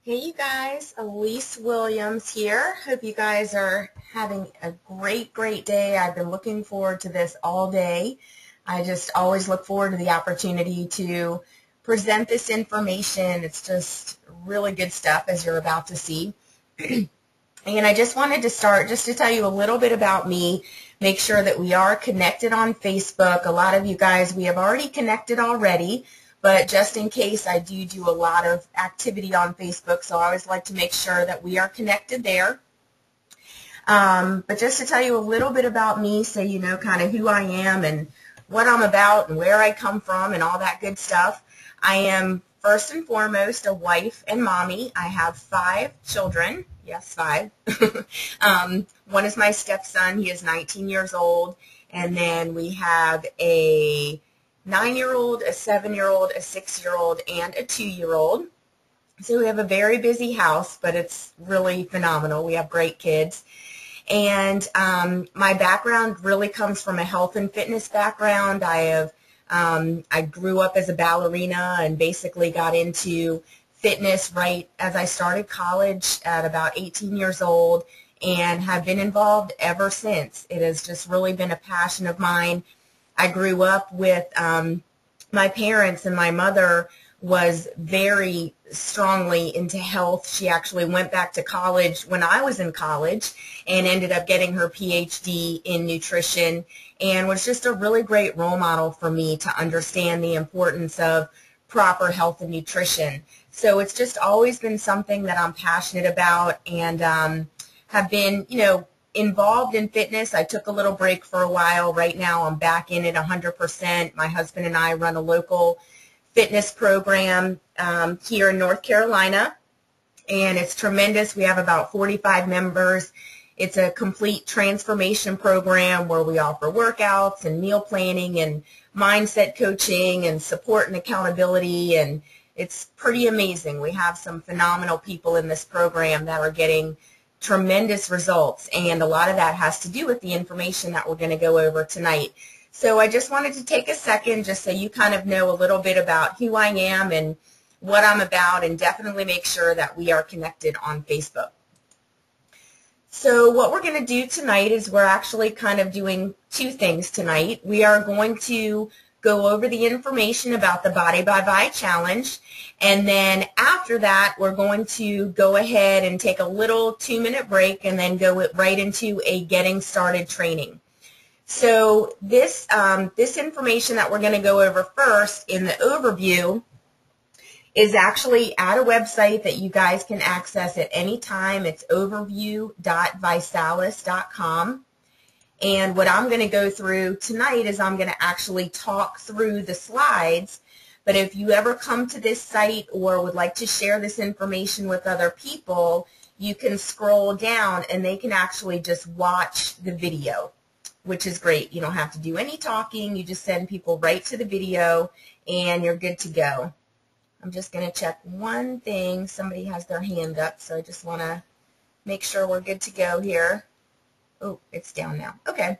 Hey you guys, Alyse Williams here. Hope you guys are having a great day. I've been looking forward to this all day. I just always look forward to the opportunity to present this information. It's just really good stuff, as you're about to see. And I just wanted to start just to tell you a little bit about me, make sure that we are connected on Facebook. A lot of you guys, we have already connected already. But just in case, I do a lot of activity on Facebook, so I always like to make sure that we are connected there. But just to tell you a little bit about me, so you know kind of who I am and what I'm about and where I come from and all that good stuff. I am first and foremost a wife and mommy. I have 5 children. Yes, 5. One is my stepson. He is 19 years old. And then we have a 9-year-old, a 7-year-old, a 6-year-old, and a 2-year-old. So we have a very busy house, but it's really phenomenal. We have great kids. And my background really comes from a health and fitness background. I grew up as a ballerina and basically got into fitness right as I started college at about 18 years old and have been involved ever since. It has just really been a passion of mine. I grew up with my parents, and my mother was very strongly into health. She actually went back to college when I was in college and ended up getting her PhD in nutrition and was just a really great role model for me to understand the importance of proper health and nutrition. So it's just always been something that I'm passionate about and have been, involved in fitness. I took a little break for a while. Right now I'm back in it 100%. My husband and I run a local fitness program here in North Carolina, and it's tremendous. We have about 45 members. It's a complete transformation program where we offer workouts and meal planning and mindset coaching and support and accountability, and it's pretty amazing. We have some phenomenal people in this program that are getting tremendous results, and a lot of that has to do with the information that we're going to go over tonight. So I just wanted to take a second just so you kind of know a little bit about who I am and what I'm about, and definitely make sure that we are connected on Facebook. So what we're going to do tonight is we're actually kind of doing 2 things tonight. We are going to go over the information about the Body by Vi Challenge, and then after that we're going to go ahead and take a little 2-minute break and then go right into a getting started training. So this information that we're going to go over first in the overview is actually at a website that you guys can access at any time. It's overview.visalis.com. And what I'm going to go through tonight is I'm going to actually talk through the slides. But if you ever come to this site or would like to share this information with other people, you can scroll down and they can actually just watch the video, which is great. You don't have to do any talking. You just send people right to the video and you're good to go. I'm just going to check one thing. Somebody has their hand up, so I just want to make sure we're good to go here. Oh, it's down now. Okay.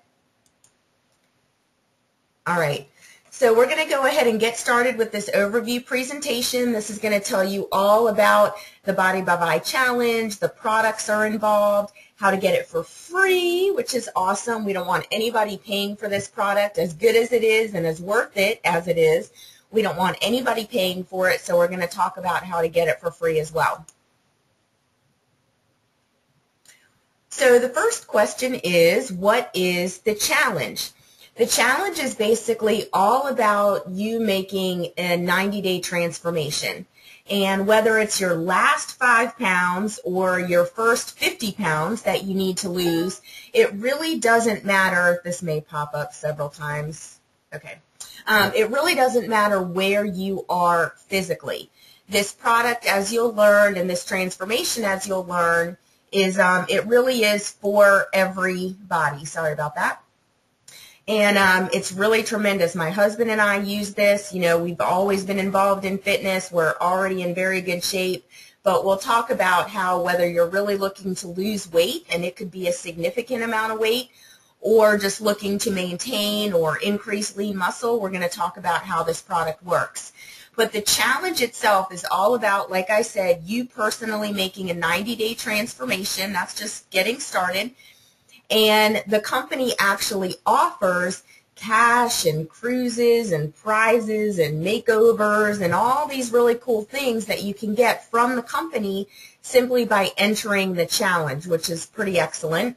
All right. So we're going to go ahead and get started with this overview presentation. This is going to tell you all about the Body by Vi Challenge, the products are involved, how to get it for free, which is awesome. We don't want anybody paying for this product. As good as it is and as worth it as it is, we don't want anybody paying for it, so we're going to talk about how to get it for free as well. So the first question is, what is the challenge? The challenge is basically all about you making a 90-day transformation. And whether it's your last 5 pounds or your first 50 pounds that you need to lose, it really doesn't matter. This may pop up several times. Okay. It really doesn't matter where you are physically. This product, as you'll learn, and this transformation, as you'll learn, is it really is for everybody. Sorry about that. And it's really tremendous. My husband and I use this. We've always been involved in fitness. We're already in very good shape. But we'll talk about how whether you're really looking to lose weight, and it could be a significant amount of weight, or just looking to maintain or increase lean muscle, we're going to talk about how this product works. But the challenge itself is all about, like I said, you personally making a 90-day transformation. That's just getting started. And the company actually offers cash and cruises and prizes and makeovers and all these really cool things that you can get from the company simply by entering the challenge, which is pretty excellent.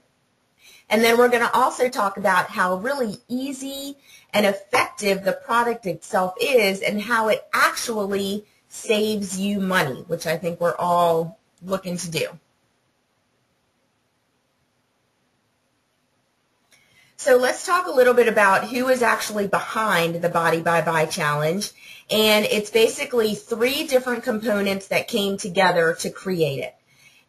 And then we're going to also talk about how really easy and effective the product itself is and how it actually saves you money, which I think we're all looking to do. So let's talk a little bit about who is actually behind the Body by Buy Challenge. And it's basically 3 different components that came together to create it.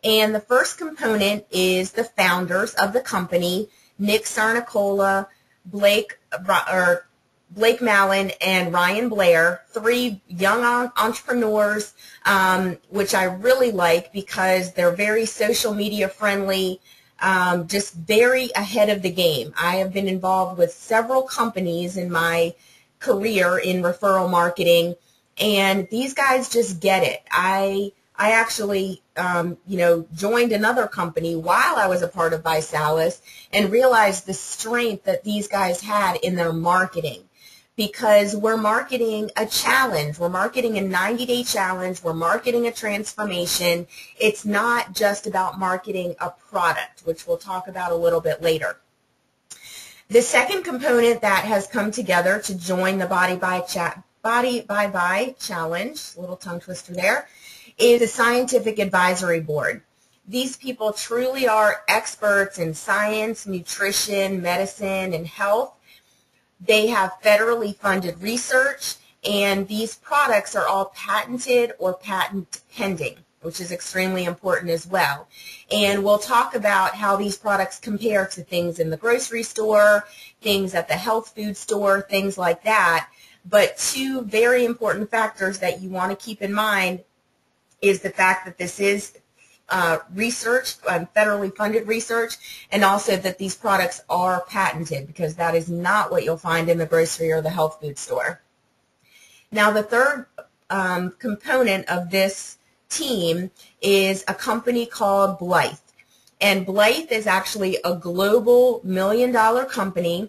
And the first component is the founders of the company, Nick Sarnicola, Blake Mallon, and Ryan Blair, 3 young entrepreneurs, which I really like because they're very social media friendly, just very ahead of the game. I have been involved with several companies in my career in referral marketing, and these guys just get it. I actually, joined another company while I was a part of ViSalus and realized the strength that these guys had in their marketing, because we're marketing a challenge. We're marketing a 90-day challenge. We're marketing a transformation. It's not just about marketing a product, which we'll talk about a little bit later. The second component that has come together to join the Body by Buy Challenge, little tongue twister there, is the Scientific Advisory Board. These people truly are experts in science, nutrition, medicine, and health. They have federally funded research, and these products are all patented or patent pending, which is extremely important as well. And we'll talk about how these products compare to things in the grocery store, things at the health food store, things like that. But 2 very important factors that you want to keep in mind is the fact that this is research, federally funded research, and also that these products are patented, because that is not what you'll find in the grocery or the health food store. Now, the third component of this team is a company called Blythe. And Blythe is actually a global $1 million company.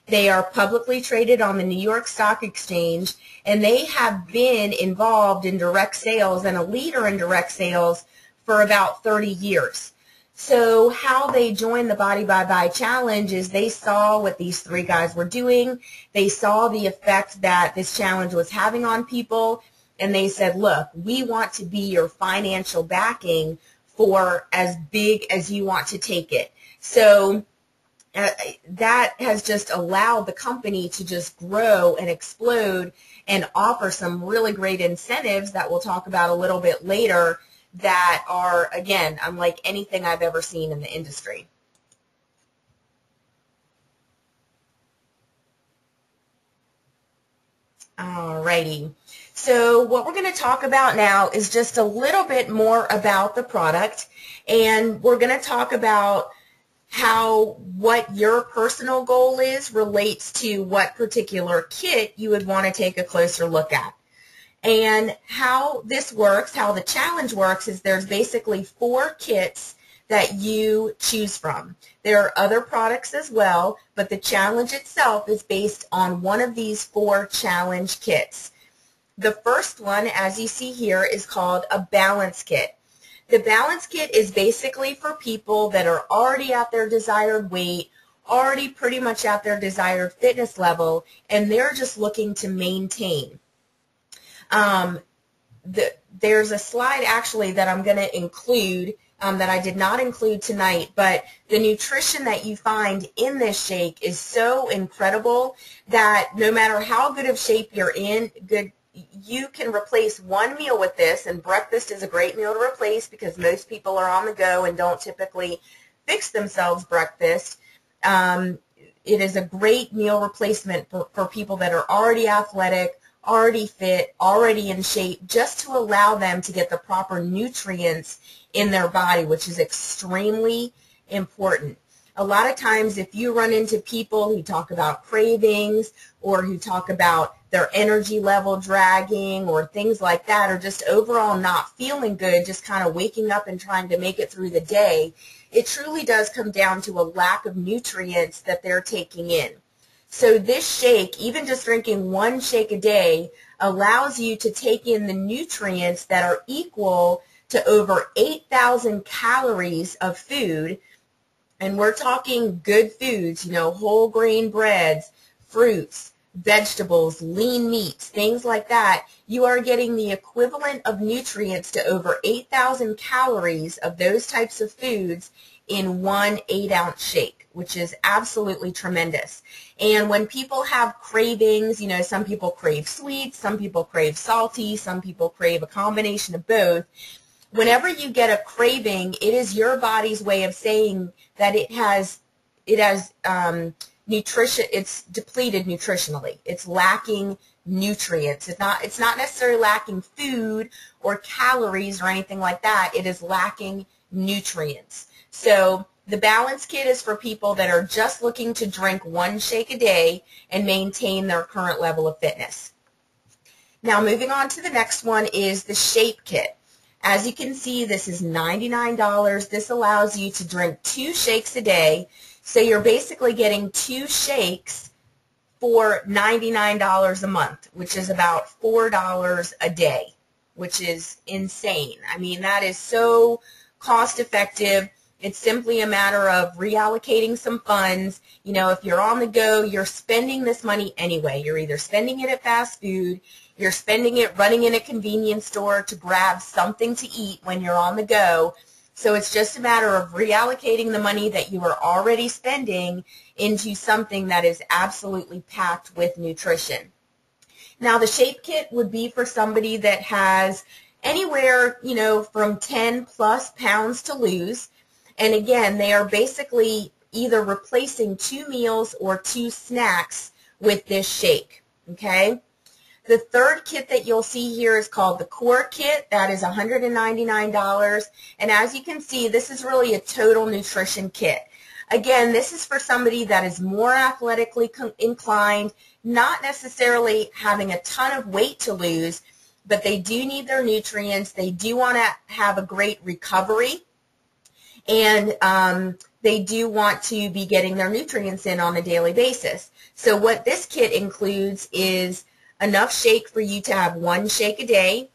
They are publicly traded on the New York Stock Exchange, and they have been involved in direct sales and a leader in direct sales for about 30 years. So how they joined the Body by Buy Challenge is they saw what these 3 guys were doing. They saw the effect that this challenge was having on people, and they said, look, we want to be your financial backing for as big as you want to take it. So that has just allowed the company to just grow and explode and offer some really great incentives that we'll talk about a little bit later that are, again, unlike anything I've ever seen in the industry. Alrighty. So what we're going to talk about now is just a little bit more about the product, and we're going to talk about how what your personal goal is relates to what particular kit you would want to take a closer look at. And how this works, how the challenge works, is there's basically 4 kits that you choose from. There are other products as well, but the challenge itself is based on one of these 4 challenge kits. The first one, as you see here, is called a balance kit. The balance kit is basically for people that are already at their desired weight, already pretty much at their desired fitness level, and they're just looking to maintain. There's a slide actually that I'm going to include that I did not include tonight, but the nutrition that you find in this shake is so incredible that no matter how good of shape you're in, you can replace one meal with this, and breakfast is a great meal to replace because most people are on the go and don't typically fix themselves breakfast. It is a great meal replacement for people that are already athletic, already fit, already in shape, just to allow them to get the proper nutrients in their body, which is extremely important. A lot of times if you run into people who talk about cravings or who talk about their energy level dragging or things like that, or just overall not feeling good, just kind of waking up and trying to make it through the day, it truly does come down to a lack of nutrients that they're taking in. So this shake, even just drinking one shake a day, allows you to take in the nutrients that are equal to over 8,000 calories of food. And we're talking good foods, you know, whole grain breads, fruits, vegetables, lean meats, things like that. You are getting the equivalent of nutrients to over 8,000 calories of those types of foods in one 8-ounce shake, which is absolutely tremendous. And when people have cravings, you know, some people crave sweet, some people crave salty, some people crave a combination of both. Whenever you get a craving, it is your body's way of saying that it has nutrition. It's depleted nutritionally. It's lacking nutrients. It's not necessarily lacking food or calories or anything like that. It is lacking nutrients. So the balance kit is for people that are just looking to drink one shake a day and maintain their current level of fitness. Now moving on to the next one is the shape kit. As you can see, this is $99. This allows you to drink 2 shakes a day. So you're basically getting 2 shakes for $99 a month, which is about $4 a day, which is insane. I mean, that is so cost effective. It's simply a matter of reallocating some funds. You know, if you're on the go, you're spending this money anyway. You're either spending it at fast food, you're spending it running in a convenience store to grab something to eat when you're on the go. So it's just a matter of reallocating the money that you are already spending into something that is absolutely packed with nutrition. Now, the shape kit would be for somebody that has anywhere, you know, from 10 plus pounds to lose. And again, they are basically either replacing 2 meals or 2 snacks with this shake, okay? The third kit that you'll see here is called the Core Kit. That is $199. And as you can see, this is really a total nutrition kit. Again, this is for somebody that is more athletically inclined, not necessarily having a ton of weight to lose, but they do need their nutrients. They do want to have a great recovery. And they do want to be getting their nutrients in on a daily basis. So what this kit includes is enough shake for you to have 1 shake a day.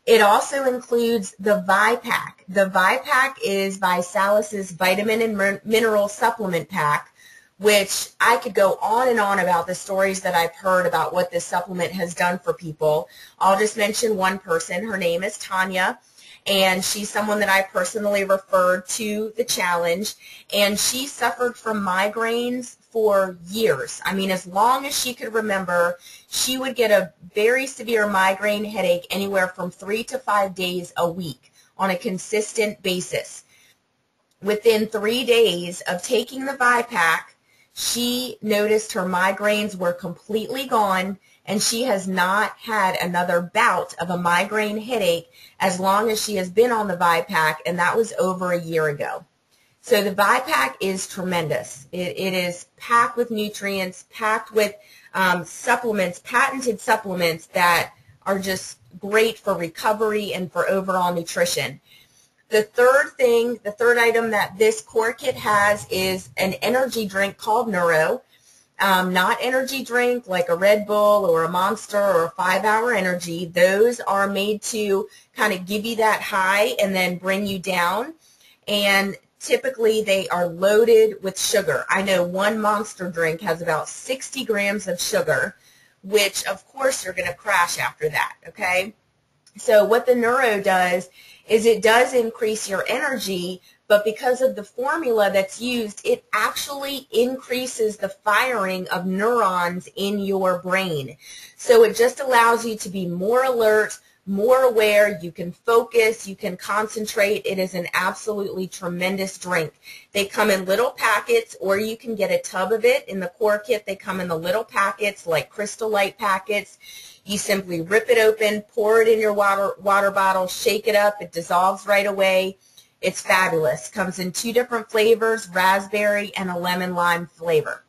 It also includes the Vi-Pack. The Vi-Pack is Alyse's vitamin and mineral supplement pack, which I could go on and on about the stories that I've heard about what this supplement has done for people. I'll just mention one person. Her name is Tanya. And she's someone that I personally referred to the challenge, and she suffered from migraines for years. I mean, as long as she could remember, she would get a very severe migraine headache anywhere from 3 to 5 days a week on a consistent basis. Within 3 days of taking the Vi-Pack, she noticed her migraines were completely gone, and she has not had another bout of a migraine headache as long as she has been on the Vi-Pack, and that was over a year ago. So the Vi-Pack is tremendous. It is packed with nutrients, packed with supplements, patented supplements that are just great for recovery and for overall nutrition. The third item that this Core Kit has is an energy drink called Neuro. Not energy drink like a Red Bull or a Monster or a 5-Hour Energy. Those are made to kind of give you that high and then bring you down. And typically they are loaded with sugar. I know one Monster drink has about 60 grams of sugar, which of course you're going to crash after that, okay? So what the Neuro does is it does increase your energy, but because of the formula that's used, it actually increases the firing of neurons in your brain. So it just allows you to be more alert, more aware. You can focus, you can concentrate. It is an absolutely tremendous drink. They come in little packets, or you can get a tub of it. In the Core Kit, they come in the little packets like Crystal Light packets. You simply rip it open, pour it in your water bottle, shake it up. It dissolves right away. It's fabulous. Comes in 2 different flavors, raspberry and a lemon lime flavor.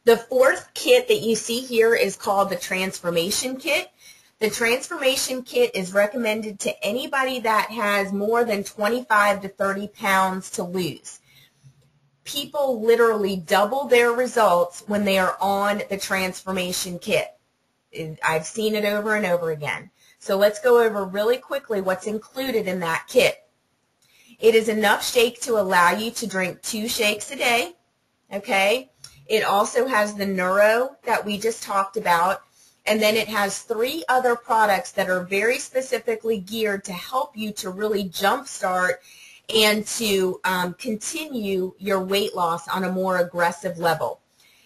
The 4th kit that you see here is called the Transformation Kit. The Transformation Kit is recommended to anybody that has more than 25 to 30 pounds to lose. People literally double their results when they are on the Transformation Kit. I've seen it over and over again. So let's go over really quickly what's included in that kit. It is enough shake to allow you to drink 2 shakes a day, okay? It also has the neuro that we just talked about, and then it has 3 other products that are very specifically geared to help you to really jumpstart and to continue your weight loss on a more aggressive level.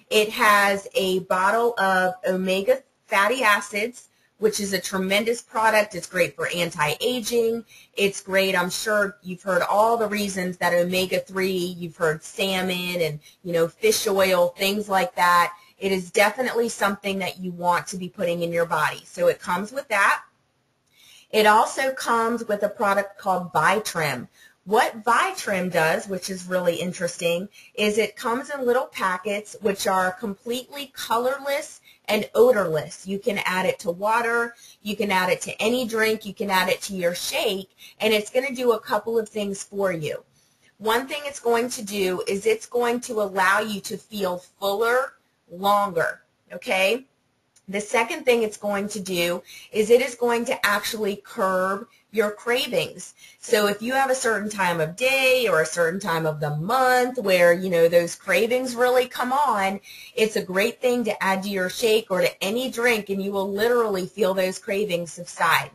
It has a bottle of omega fatty acids, which is a tremendous product. It's great for anti-aging. It's great. I'm sure you've heard all the reasons that omega-3, you've heard salmon and, fish oil, things like that. It is definitely something that you want to be putting in your body. So it comes with that. It also comes with a product called Vitrim. What Vitrim does, which is really interesting, is it comes in little packets which are completely colorless and odorless. You can add it to water, you can add it to any drink, you can add it to your shake, and it's going to do a couple of things for you. One thing it's going to do is it's going to allow you to feel fuller longer, okay? The second thing it's going to do is it is going to actually curb your cravings. So if you have a certain time of day or a certain time of the month where, those cravings really come on, it's a great thing to add to your shake or to any drink, and you will literally feel those cravings subside.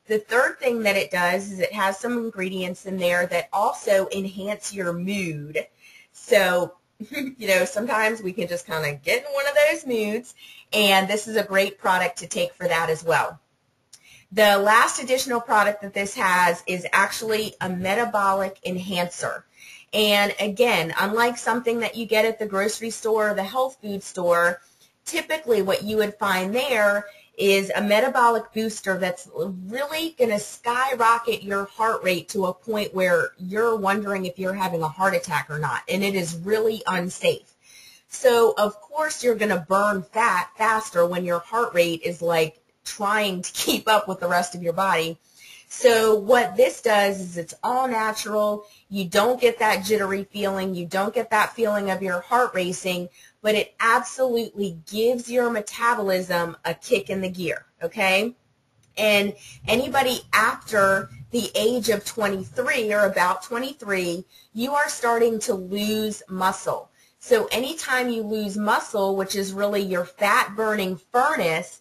The third thing that it does is it has some ingredients in there that also enhance your mood. So, sometimes we can just kind of get in one of those moods, and this is a great product to take for that as well. The last additional product that this has is actually a metabolic enhancer. And again, unlike something that you get at the grocery store or the health food store, typically what you would find there is a metabolic booster that's really going to skyrocket your heart rate to a point where you're wondering if you're having a heart attack or not, and it is really unsafe. So, of course, you're going to burn fat faster when your heart rate is like trying to keep up with the rest of your body. So what this does is it's all natural. You don't get that jittery feeling. You don't get that feeling of your heart racing, but it absolutely gives your metabolism a kick in the gear, okay? And anybody after the age of 23 or about 23, you are starting to lose muscle. So anytime you lose muscle, which is really your fat-burning furnace,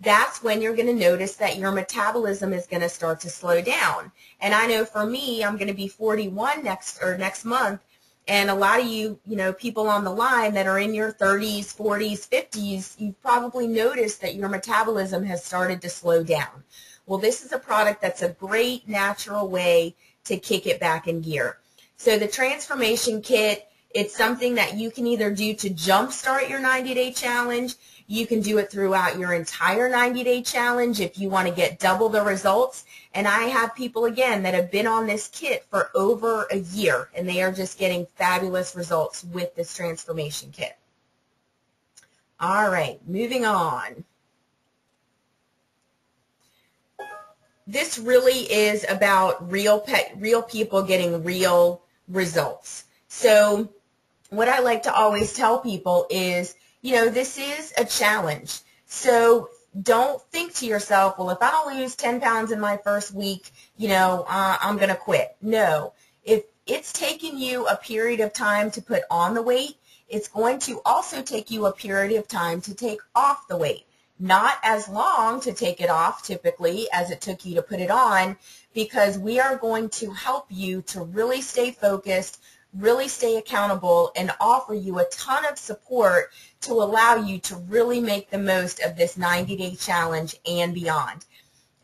that's when you're going to notice that your metabolism is going to start to slow down. And I know for me, I'm going to be 41 next month, and a lot of you, people on the line that are in your 30s, 40s, 50s, you've probably noticed that your metabolism has started to slow down. Well, this is a product that's a great natural way to kick it back in gear. So the Transformation Kit, it's something that you can either do to jumpstart your 90-day challenge. You can do it throughout your entire 90-day challenge if you want to get double the results. And I have people, again, that have been on this kit for over a year, and they are just getting fabulous results with this Transformation Kit. All right, moving on. This really is about real people getting real results. So what I like to always tell people is, this is a challenge. So don't think to yourself, well, if I don't lose 10 pounds in my first week, I'm going to quit. No. If it's taken you a period of time to put on the weight, it's going to also take you a period of time to take off the weight. Not as long to take it off, typically, as it took you to put it on, because we are going to help you to really stay focused, really stay accountable, and offer you a ton of support to allow you to really make the most of this 90-day challenge and beyond.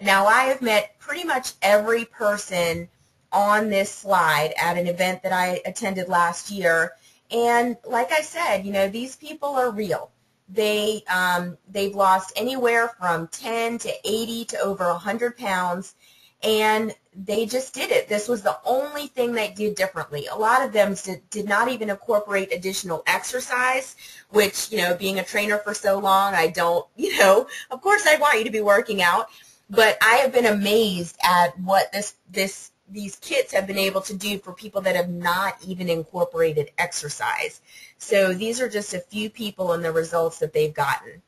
Now, I have met pretty much every person on this slide at an event that I attended last year, and like I said, these people are real. They've lost anywhere from 10 to 80 to over 100 pounds, and they just did it. This was the only thing they did differently. A lot of them did not even incorporate additional exercise, which, being a trainer for so long, I don't, of course I want you to be working out, but I have been amazed at what these kits have been able to do for people that have not even incorporated exercise. So these are just a few people and the results that they've gotten.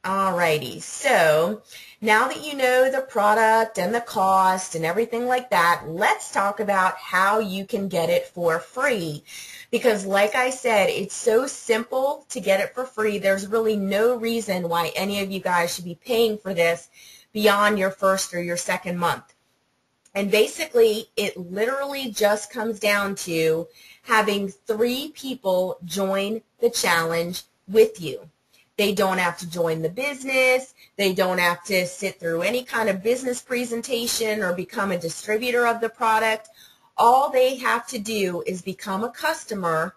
Alrighty, so now that you know the product and the cost and everything like that, let's talk about how you can get it for free. Because like I said, it's so simple to get it for free. There's really no reason why any of you guys should be paying for this beyond your first or your second month. And basically, it literally just comes down to having 3 people join the challenge with you. They don't have to join the business. They don't have to sit through any kind of business presentation or become a distributor of the product. All they have to do is become a customer,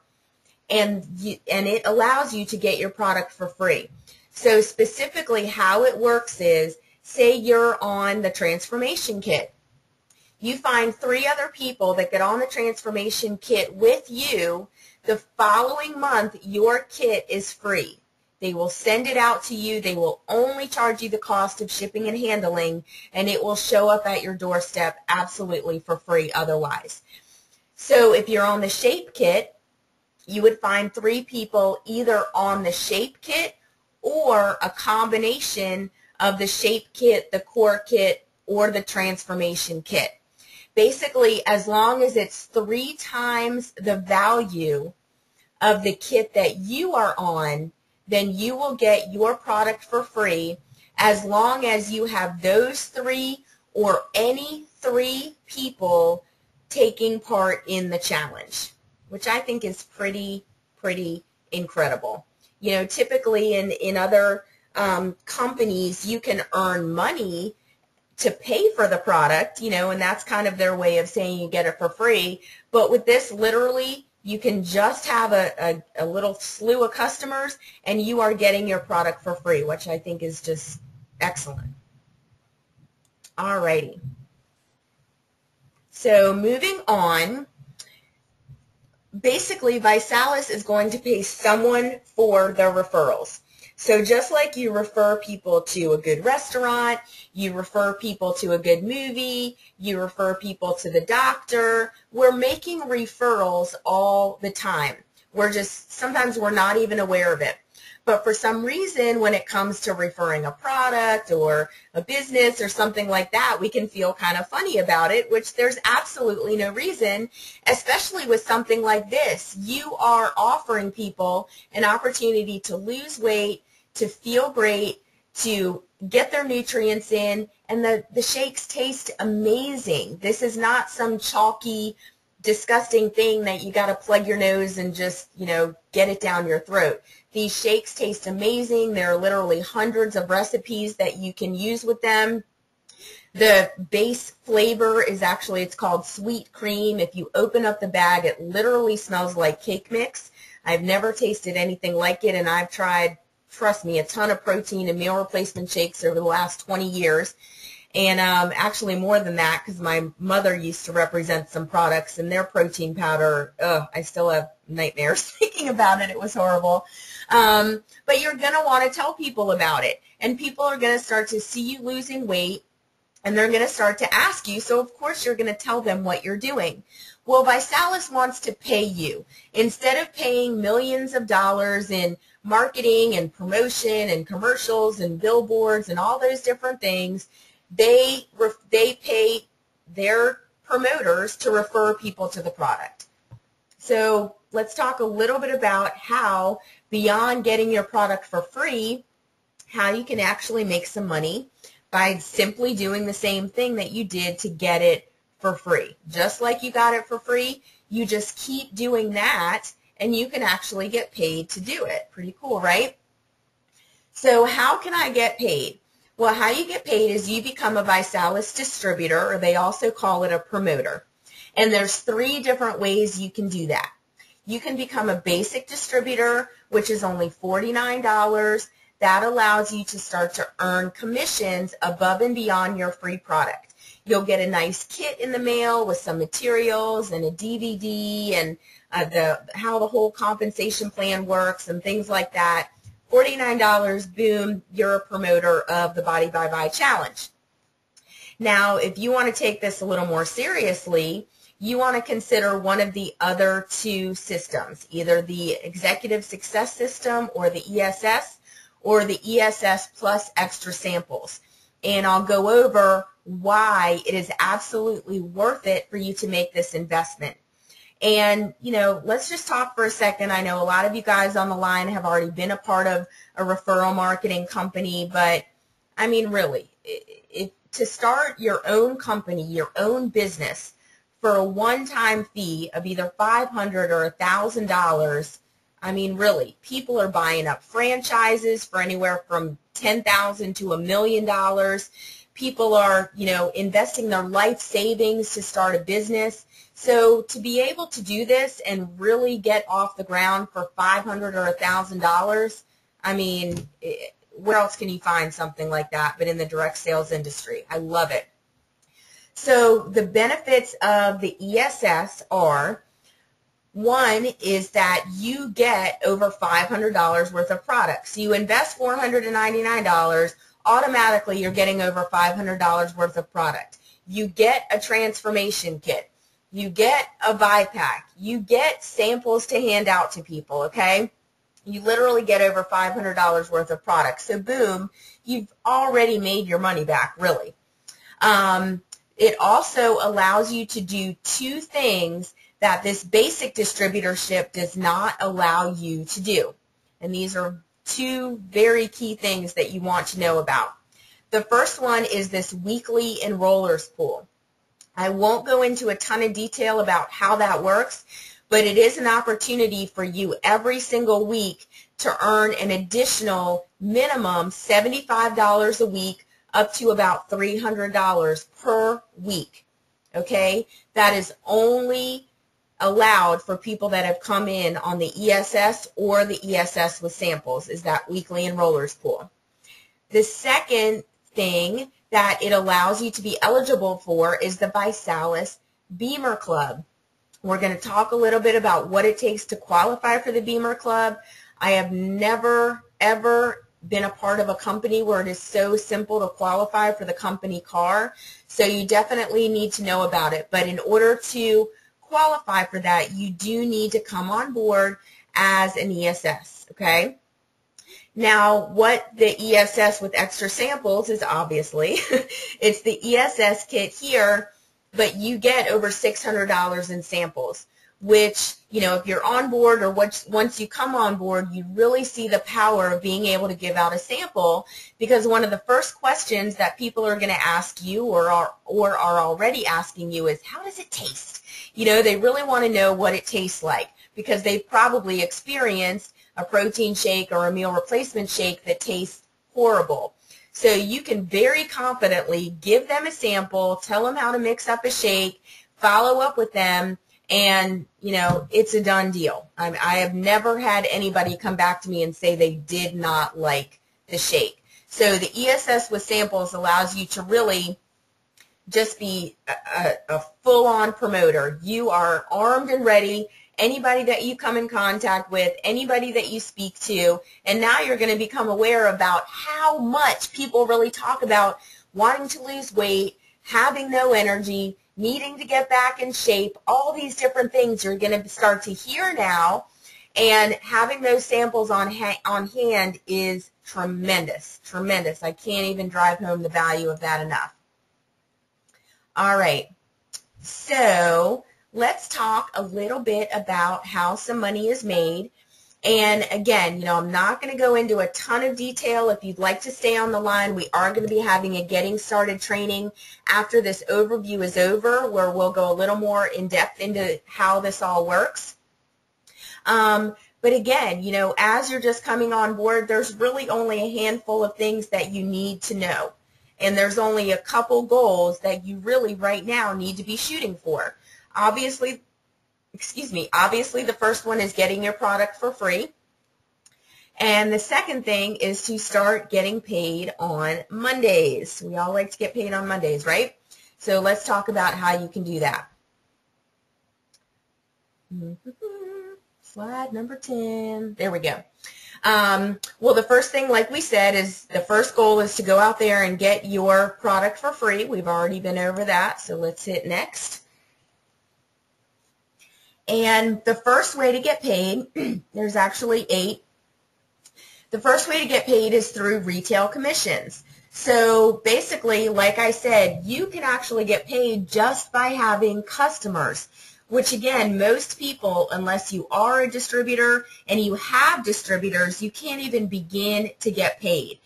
and it allows you to get your product for free. So specifically how it works is, say you're on the transformation kit. You find 3 other people that get on the transformation kit with you. The following month, your kit is free. They will send it out to you. They will only charge you the cost of shipping and handling, and it will show up at your doorstep absolutely for free otherwise. So if you're on the shape kit, you would find 3 people either on the shape kit or a combination of the shape kit, the core kit, or the transformation kit. Basically, as long as it's 3 times the value of the kit that you are on, then you will get your product for free as long as you have those 3 or any 3 people taking part in the challenge, which I think is pretty incredible. Typically in other companies, you can earn money to pay for the product, and that's kind of their way of saying you get it for free. But with this, literally, you can just have a little slew of customers, and you are getting your product for free, which I think is just excellent. Alrighty. So moving on, basically ViSalus is going to pay someone for their referrals. So just like you refer people to a good restaurant, you refer people to a good movie, you refer people to the doctor, we're making referrals all the time. Sometimes we're not even aware of it. But for some reason, when it comes to referring a product or a business or something like that, we can feel kind of funny about it, which there's absolutely no reason, especially with something like this. You are offering people an opportunity to lose weight, to feel great, to get their nutrients in, and the shakes taste amazing. This is not some chalky, disgusting thing that you got to plug your nose and just, get it down your throat. These shakes taste amazing. There are literally hundreds of recipes that you can use with them. The base flavor is actually, it's called sweet cream. If you open up the bag, it literally smells like cake mix. I've never tasted anything like it, and I've tried, trust me, a ton of protein and meal replacement shakes over the last 20 years. And actually more than that, because my mother used to represent some products, and their protein powder, I still have nightmares thinking about it. It was horrible. But you're going to want to tell people about it. And people are going to start to see you losing weight, and they're going to start to ask you. So, of course, you're going to tell them what you're doing. Well, ViSalus wants to pay you. Instead of paying millions of dollars in marketing and promotion and commercials and billboards and all those different things, they pay their promoters to refer people to the product. So let's talk a little bit about how, beyond getting your product for free, how you can actually make some money by simply doing the same thing that you did to get it for free. Just like you got it for free, you just keep doing that, and you can actually get paid to do it. Pretty cool, right? So how can I get paid? Well, how you get paid is you become a ViSalus distributor, or they also call it a promoter. And there's 3 different ways you can do that. You can become a basic distributor, which is only $49. that allows you to start to earn commissions above and beyond your free product. You'll get a nice kit in the mail with some materials and a DVD and how the whole compensation plan works and things like that. $49, boom, you're a promoter of the Body by Buy Challenge. Now, if you want to take this a little more seriously, you want to consider one of the other two systems, either the Executive Success System or the ESS, or the ESS plus extra samples. And I'll go over why it is absolutely worth it for you to make this investment. And, you know, let's just talk for a second. I know a lot of you guys on the line have already been a part of a referral marketing company, but I mean, really, to start your own company, your own business, for a one-time fee of either $500 or $1,000, I mean, really, people are buying up franchises for anywhere from $10,000 to $1 million. People are, you know, investing their life savings to start a business. So to be able to do this and really get off the ground for $500 or $1,000, I mean, where else can you find something like that but in the direct sales industry? I love it. So the benefits of the ESS are, one is that you get over $500 worth of products. So you invest $499, automatically you're getting over $500 worth of product. You get a transformation kit. You get a buy pack. You get samples to hand out to people, okay? You literally get over $500 worth of product. So boom, you've already made your money back, really. It also allows you to do two things that this basic distributorship does not allow you to do. And these are two very key things that you want to know about. The first one is this weekly enrollers pool. I won't go into a ton of detail about how that works, but it is an opportunity for you every single week to earn an additional minimum $75 a week up to about $300 per week, okay? That is only allowed for people that have come in on the ESS or the ESS with samples, is that weekly enrollers pool. The second thing that it allows you to be eligible for is the ViSalus Beamer Club. We're going to talk a little bit about what it takes to qualify for the Beamer Club. I have never, ever been a part of a company where it is so simple to qualify for the company car, so you definitely need to know about it. But in order to qualify for that, you do need to come on board as an ESS, okay? Now, what the ESS with extra samples is, obviously, it's the ESS kit here, but you get over $600 in samples, which, you know, if you're on board or once you come on board, you really see the power of being able to give out a sample, because one of the first questions that people are going to ask you or are already asking you is, how does it taste? You know, they really want to know what it tastes like, because they've probably experienced a protein shake or a meal replacement shake that tastes horrible. So you can very confidently give them a sample, tell them how to mix up a shake, follow up with them, and, you know, it's a done deal. I have never had anybody come back to me and say they did not like the shake. So the ESS with samples allows you to really just be a full-on promoter. You are armed and ready. Anybody that you come in contact with, anybody that you speak to, and now you're going to become aware about how much people really talk about wanting to lose weight, having no energy, needing to get back in shape, all these different things you're going to start to hear now, and having those samples on hand is tremendous, tremendous. I can't even drive home the value of that enough. All right, so let's talk a little bit about how some money is made. And again, you know, I'm not going to go into a ton of detail. If you'd like to stay on the line, we are going to be having a getting started training after this overview is over, where we'll go a little more in depth into how this all works. But again, you know, as you're just coming on board, there's really only a handful of things that you need to know. And there's only a couple goals that you really right now need to be shooting for. Obviously, the first one is getting your product for free. And the second thing is to start getting paid on Mondays. We all like to get paid on Mondays, right? So let's talk about how you can do that. Slide number 10. There we go. Well, the first thing, like we said, is the first goal is to go out there and get your product for free. We've already been over that, so let's hit next. And the first way to get paid, there's actually 8. The first way to get paid is through retail commissions. So basically, like I said, you can actually get paid just by having customers, which again, most people, unless you are a distributor and you have distributors, you can't even begin to get paid.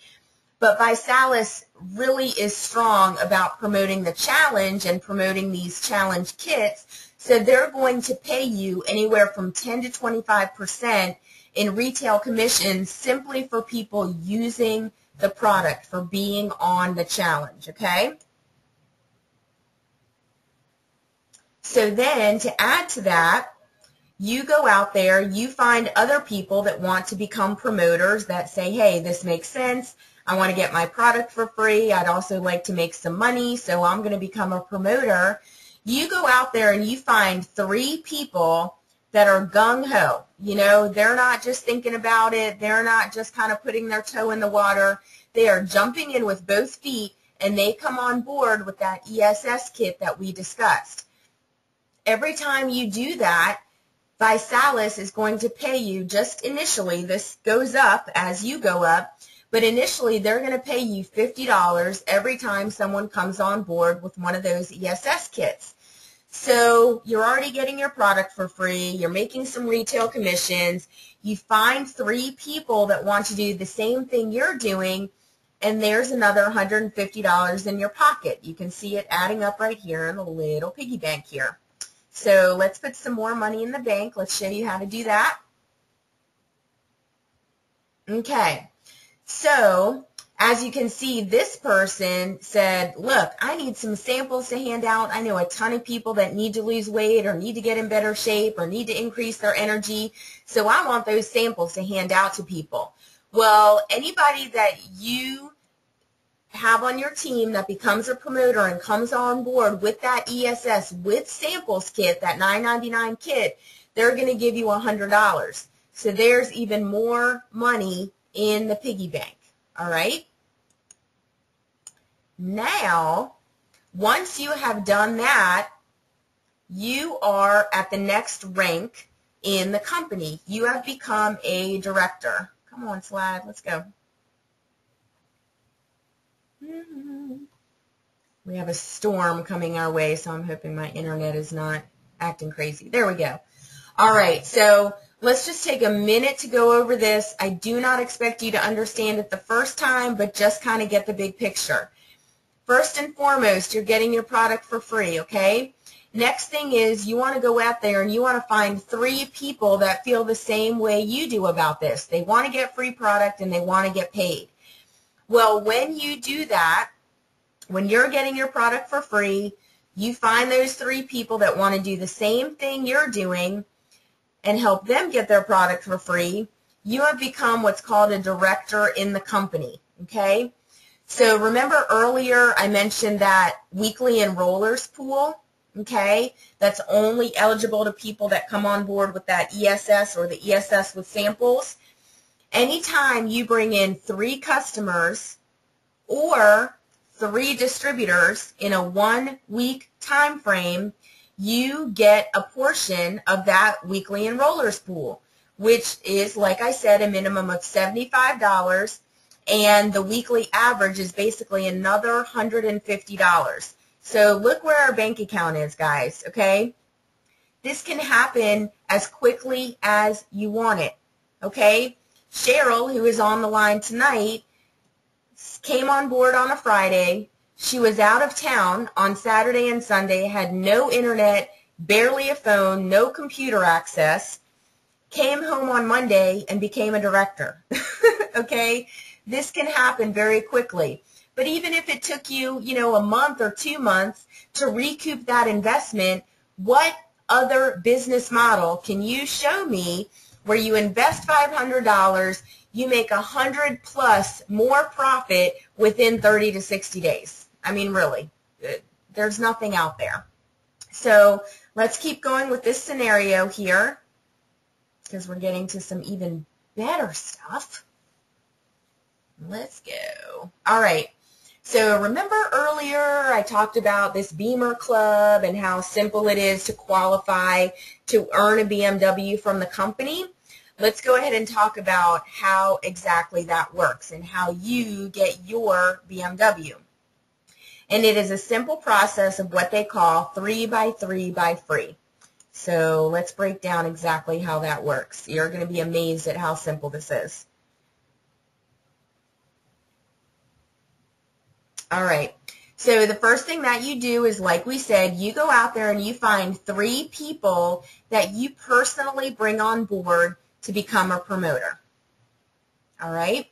But ViSalus really is strong about promoting the challenge and promoting these challenge kits. So they're going to pay you anywhere from 10 to 25% in retail commissions simply for people using the product, for being on the challenge, okay? So then to add to that, you go out there, you find other people that want to become promoters that say, hey, this makes sense. I want to get my product for free. I'd also like to make some money, so I'm going to become a promoter. You go out there and you find 3 people that are gung-ho. You know, they're not just thinking about it. They're not just kind of putting their toe in the water. They are jumping in with both feet, and they come on board with that ESS kit that we discussed. Every time you do that, ViSalus is going to pay you just initially. This goes up as you go up, but initially they're going to pay you $50 every time someone comes on board with one of those ESS kits. So you're already getting your product for free. You're making some retail commissions. You find 3 people that want to do the same thing you're doing, and there's another $150 in your pocket. You can see it adding up right here in a little piggy bank here. So let's put some more money in the bank. Let's show you how to do that. Okay. So as you can see, this person said, look, I need some samples to hand out. I know a ton of people that need to lose weight or need to get in better shape or need to increase their energy. So I want those samples to hand out to people. Well, anybody that you have on your team that becomes a promoter and comes on board with that ESS with samples kit, that $9.99 kit, they're going to give you $100. So there's even more money in the piggy bank. All right. Now, once you have done that, you are at the next rank in the company. You have become a director. Come on, slide. Let's go. We have a storm coming our way, so I'm hoping my internet is not acting crazy. There we go. All right, so let's just take a minute to go over this. I do not expect you to understand it the first time, but just kind of get the big picture. First and foremost, you're getting your product for free, okay? Next thing is you want to go out there and you want to find 3 people that feel the same way you do about this. They want to get free product and they want to get paid. Well, when you do that, when you're getting your product for free, you find those 3 people that want to do the same thing you're doing and help them get their product for free. You have become what's called a director in the company, okay? So remember earlier I mentioned that weekly enrollers pool, okay? That's only eligible to people that come on board with that ESS or the ESS with samples. Anytime you bring in 3 customers or 3 distributors in a 1-week time frame, you get a portion of that weekly enrollers pool, which is, like I said, a minimum of $75, and the weekly average is basically another $150. So look where our bank account is, guys, okay? This can happen as quickly as you want it, okay? Cheryl, who is on the line tonight, came on board on a Friday. She was out of town on Saturday and Sunday, had no internet, barely a phone, no computer access, came home on Monday and became a director. Okay? This can happen very quickly. But even if it took you, a month or 2 months to recoup that investment, what other business model can you show me where you invest $500, you make 100 plus more profit within 30 to 60 days. I mean, really, there's nothing out there. So let's keep going with this scenario here because we're getting to some even better stuff. Let's go. All right. So remember earlier I talked about this Beamer Club and how simple it is to qualify to earn a BMW from the company? Let's go ahead and talk about how exactly that works and how you get your BMW. And it is a simple process of what they call 3x3 by free. So let's break down exactly how that works. You're going to be amazed at how simple this is. All right. So the first thing that you do is, like we said, you go out there and you find 3 people that you personally bring on board to become a promoter. All right.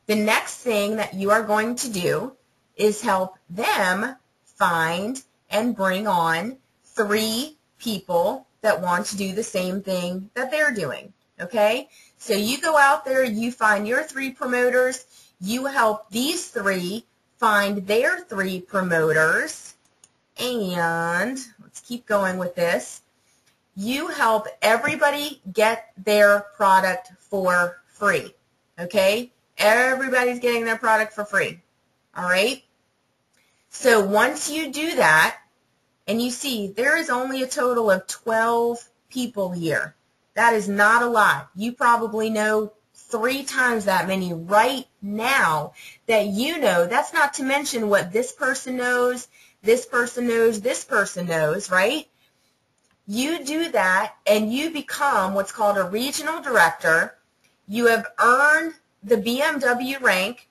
The next thing that you are going to do is help them find and bring on 3 people that want to do the same thing that they're doing. Okay. So you go out there, you find your 3 promoters, you help these 3 find their 3 promoters, and let's keep going with this. You help everybody get their product for free, okay? Everybody's getting their product for free, all right? So once you do that, and you see there is only a total of 12 people here. That is not a lot. You probably know 3 times that many right now that you know. That's not to mention what this person knows, this person knows, this person knows, right? You do that and you become what's called a regional director. You have earned the BMW rank.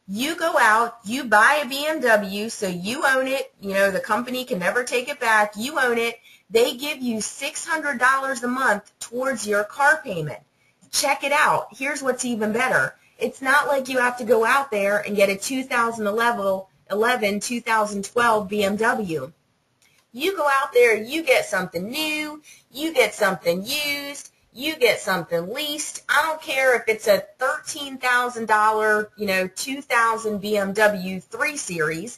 You go out, you buy a BMW, so you own it. You know, the company can never take it back. You own it. They give you $600 a month towards your car payment. Check it out. Here's what's even better. It's not like you have to go out there and get a 2011, 2012 BMW. You go out there, you get something new, you get something used, you get something leased. I don't care if it's a $13,000, 2000 BMW 3 Series.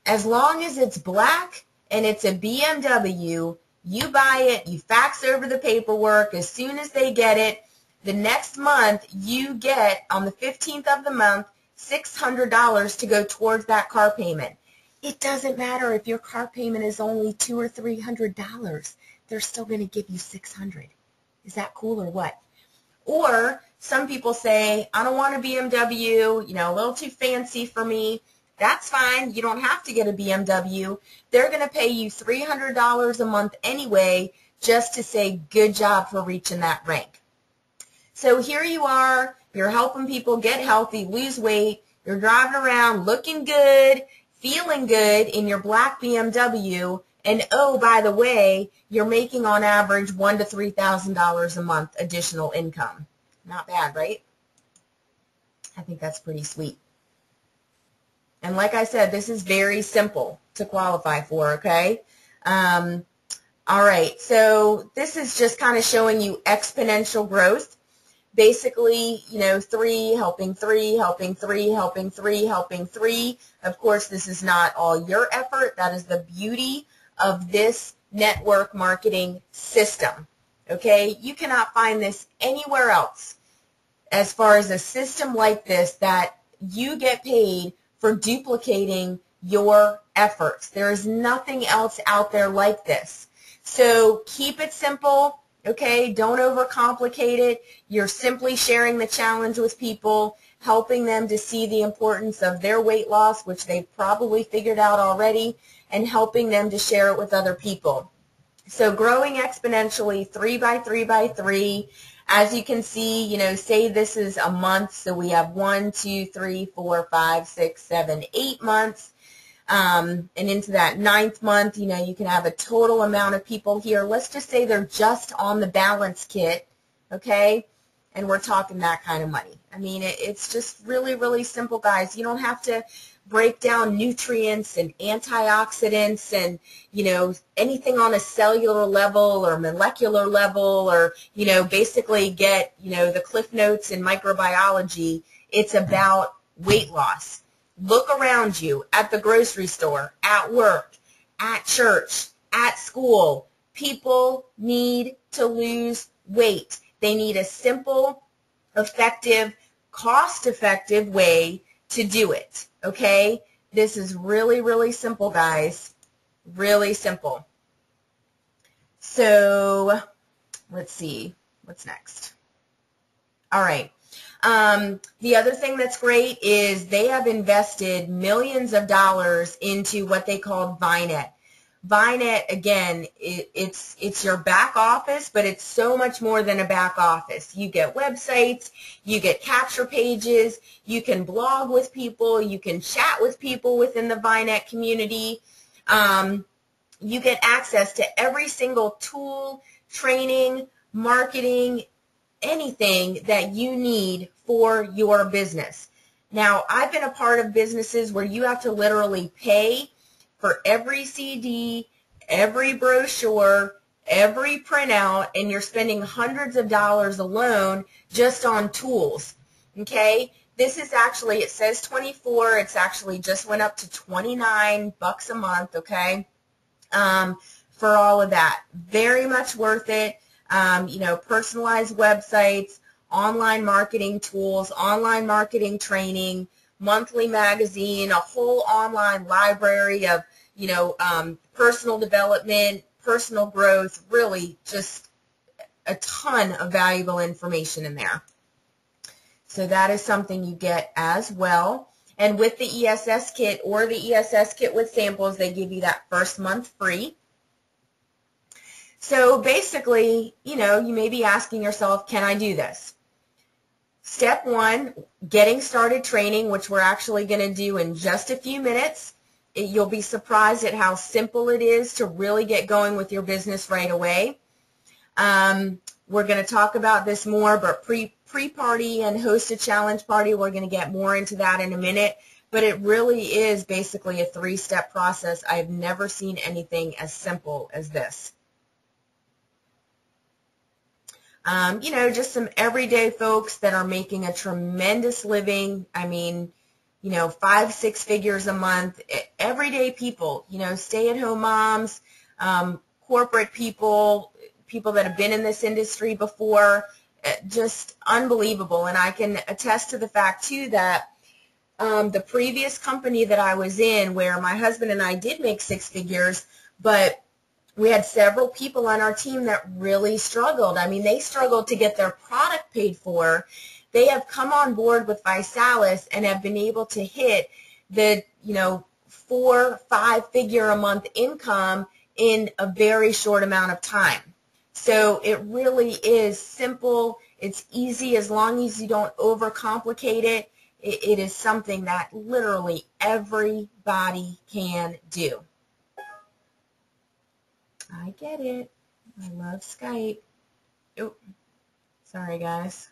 As long as it's black and it's a BMW, you buy it, you fax over the paperwork. As soon as they get it, the next month you get, on the 15th of the month, $600 to go towards that car payment. It doesn't matter if your car payment is only $200 or $300. They're still going to give you $600. Is that cool or what? Or some people say, I don't want a BMW, a little too fancy for me. That's fine. You don't have to get a BMW. They're going to pay you $300 a month anyway just to say good job for reaching that rank. So here you are. You're helping people get healthy, lose weight. You're driving around looking good, feeling good in your black BMW. And oh, by the way, you're making on average $1,000 to $3,000 a month additional income. Not bad, right? I think that's pretty sweet. And like I said, this is very simple to qualify for, okay? All right, so this is just kind of showing you exponential growth. Basically, 3 helping 3, helping 3, helping 3, helping 3. Of course, this is not all your effort. That is the beauty of this network marketing system, okay? You cannot find this anywhere else as far as a system like this that you get paid for duplicating your efforts. There is nothing else out there like this. So keep it simple, okay? Don't overcomplicate it. You're simply sharing the challenge with people, helping them to see the importance of their weight loss, which they've probably figured out already, and helping them to share it with other people. So growing exponentially, 3 by 3 by 3. As you can see, say this is a month, so we have 1, 2, 3, 4, 5, 6, 7, 8 months. And into that 9th month, you can have a total amount of people here. Let's just say they're just on the balance kit, okay? and we're talking that kind of money. I mean, it's just really, really simple, guys. You don't have to break down nutrients and antioxidants and, you know, anything on a cellular level or molecular level, or, you know, basically get, you know, the cliff notes in microbiology. It's about weight loss. Look around you at the grocery store, at work, at church, at school. People need to lose weight. They need a simple, effective, cost-effective way to do it, okay? This is really, really simple, guys. Really simple. So let's see. What's next? All right. The other thing that's great is they have invested millions of dollars into what they call Vinet. Vinet, again, it's your back office, but it's so much more than a back office. You get websites, you get capture pages, you can blog with people, you can chat with people within the Vinet community. You get access to every single tool, training, marketing, anything that you need for your business. Now, I've been a part of businesses where you have to literally pay for every CD, every brochure, every printout, and you're spending hundreds of dollars alone just on tools, okay? This is actually, it says 24, it's actually just went up to $29 a month, okay, for all of that. Very much worth it. You know, personalized websites, online marketing tools, online marketing training, monthly magazine, a whole online library of, you know, personal development, personal growth, really just a ton of valuable information in there. So that is something you get as well. And with the ESS kit or the ESS kit with samples, they give you that first month free. So basically, you know, you may be asking yourself, can I do this? Step one, getting started training, which we're actually going to do in just a few minutes. You'll be surprised at how simple it is to really get going with your business right away. We're going to talk about this more, but pre-party and host a challenge party, we're going to get more into that in a minute. But it really is basically a 3-step process. I've never seen anything as simple as this. You know, just some everyday folks that are making a tremendous living. I mean, you know, 5-6 figures a month. Everyday people, you know, stay-at-home moms, corporate people, people that have been in this industry before. Just unbelievable. And I can attest to the fact, too, that the previous company that I was in, where my husband and I did make 6 figures, but we had several people on our team that really struggled. I mean, they struggled to get their product paid for. They have come on board with ViSalus and have been able to hit the, you know, 4-5 figure a month income in a very short amount of time. So it really is simple. It's easy as long as you don't overcomplicate it. It is something that literally everybody can do. I get it. I love Skype. Oh, sorry, guys.